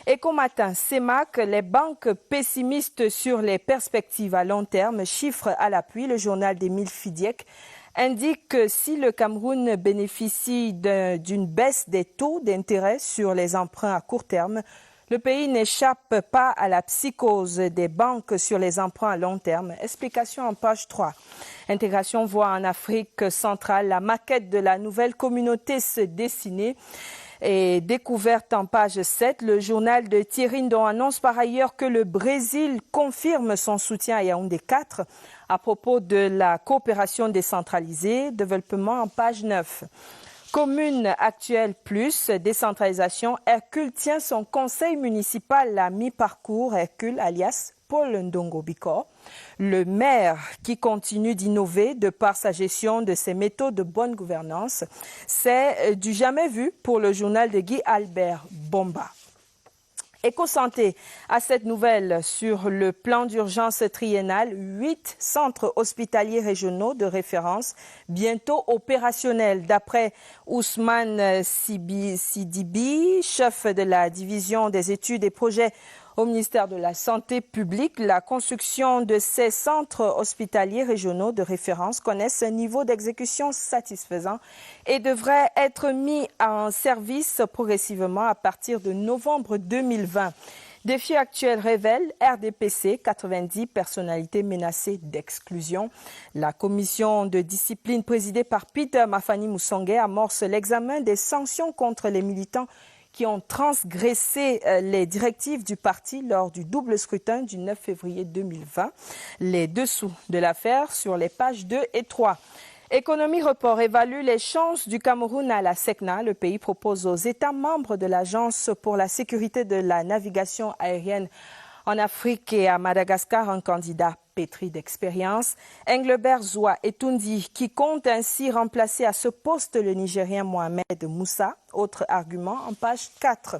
Éco Matin, CEMAC, les banques pessimistes sur les perspectives à long terme, chiffres à l'appui, le journal d'Émile Fidiec indique que si le Cameroun bénéficie d'une baisse des taux d'intérêt sur les emprunts à court terme, le pays n'échappe pas à la psychose des banques sur les emprunts à long terme. Explication en page 3. Intégration voit en Afrique centrale la maquette de la nouvelle communauté se dessiner. Et découverte en page 7, le journal de Thierry Ndon annonce par ailleurs que le Brésil confirme son soutien à Yaoundé 4 à propos de la coopération décentralisée, développement en page 9. Commune actuelle plus décentralisation, Hercule tient son conseil municipal à mi-parcours, Hercule alias Paul Ndongo Bikor. Le maire qui continue d'innover de par sa gestion de ses méthodes de bonne gouvernance, c'est du jamais vu pour le journal de Guy Albert Bomba. Éco-santé à cette nouvelle sur le plan d'urgence triennal, 8 centres hospitaliers régionaux de référence bientôt opérationnels. D'après Ousmane Sidibi, chef de la division des études et projets Au ministère de la Santé publique, la construction de ces centres hospitaliers régionaux de référence connaissent un niveau d'exécution satisfaisant et devrait être mis en service progressivement à partir de novembre 2020. Défi actuel révèle RDPC, 90 personnalités menacées d'exclusion. La commission de discipline présidée par Peter Mafani Moussongué amorce l'examen des sanctions contre les militants qui ont transgressé les directives du parti lors du double scrutin du 9 février 2020. Les dessous de l'affaire sur les pages 2 et 3. Économie Report évalue les chances du Cameroun à la SECNA. Le pays propose aux États membres de l'Agence pour la sécurité de la navigation aérienne en Afrique et à Madagascar un candidat pétri d'expérience. Englebert Zoua Etundi, qui compte ainsi remplacer à ce poste le Nigérien Mohamed Moussa. Autre argument en page 4.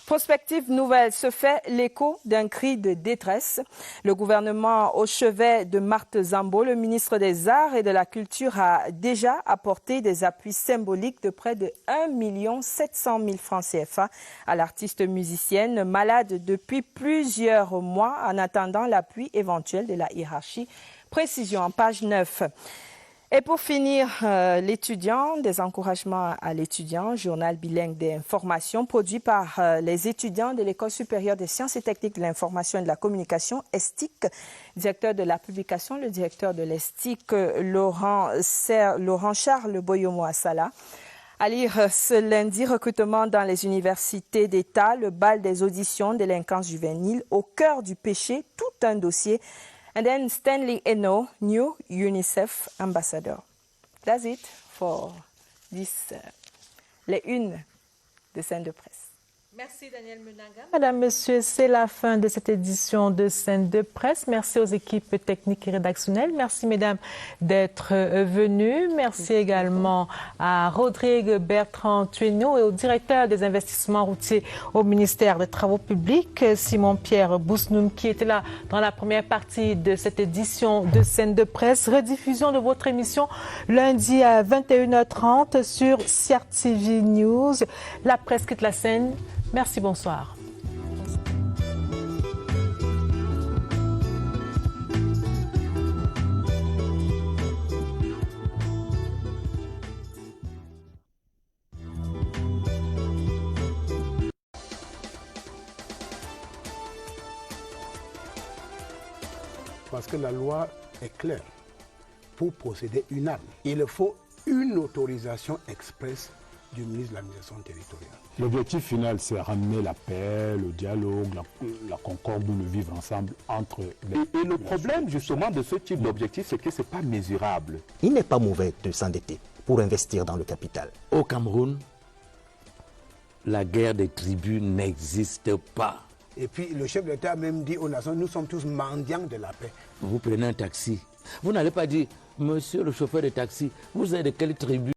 Prospective nouvelle, se fait l'écho d'un cri de détresse. Le gouvernement au chevet de Marthe Zambo, le ministre des Arts et de la Culture, a déjà apporté des appuis symboliques de près de 1 700 000 francs CFA à l'artiste musicienne, malade depuis plusieurs mois en attendant l'appui éventuel de la hiérarchie. Précision en page 9. Et pour finir, l'étudiant, des encouragements à l'étudiant, journal bilingue d'information produit par les étudiants de l'École supérieure des sciences et techniques de l'information et de la communication, ESTIC. Directeur de la publication, le directeur de l'ESTIC, Laurent Charles Boyomo Assala. À lire ce lundi, recrutement dans les universités d'État, le bal des auditions, délinquance juvénile, au cœur du péché, tout un dossier. And then Stanley Eno, new UNICEF ambassador. That's it for this, les unes de scène de presse. Merci Daniel Menanga. Madame, Monsieur, c'est la fin de cette édition de Scène de presse. Merci aux équipes techniques et rédactionnelles. Merci, mesdames, d'être venues. Merci également à Rodrigue Bertrand Tueno et au directeur des investissements routiers au ministère des Travaux publics, Simon-Pierre Bousnoum, qui était là dans la première partie de cette édition de Scène de presse. Rediffusion de votre émission lundi à 21h30 sur CRTV News. La presse quitte la scène. Merci, bonsoir. Parce que la loi est claire. Pour procéder une arme, il faut une autorisation expresse du ministre de l'administration territoriale. L'objectif final, c'est ramener la paix, le dialogue, la concorde, le vivre ensemble entre les... Et le problème justement de ce type d'objectif, c'est que ce n'est pas mesurable. Il n'est pas mauvais de s'endetter pour investir dans le capital. Au Cameroun, la guerre des tribus n'existe pas. Et puis le chef de l'État a même dit aux nations, nous sommes tous mendiants de la paix. Vous prenez un taxi, vous n'allez pas dire, monsieur le chauffeur de taxi, vous êtes de quelle tribu?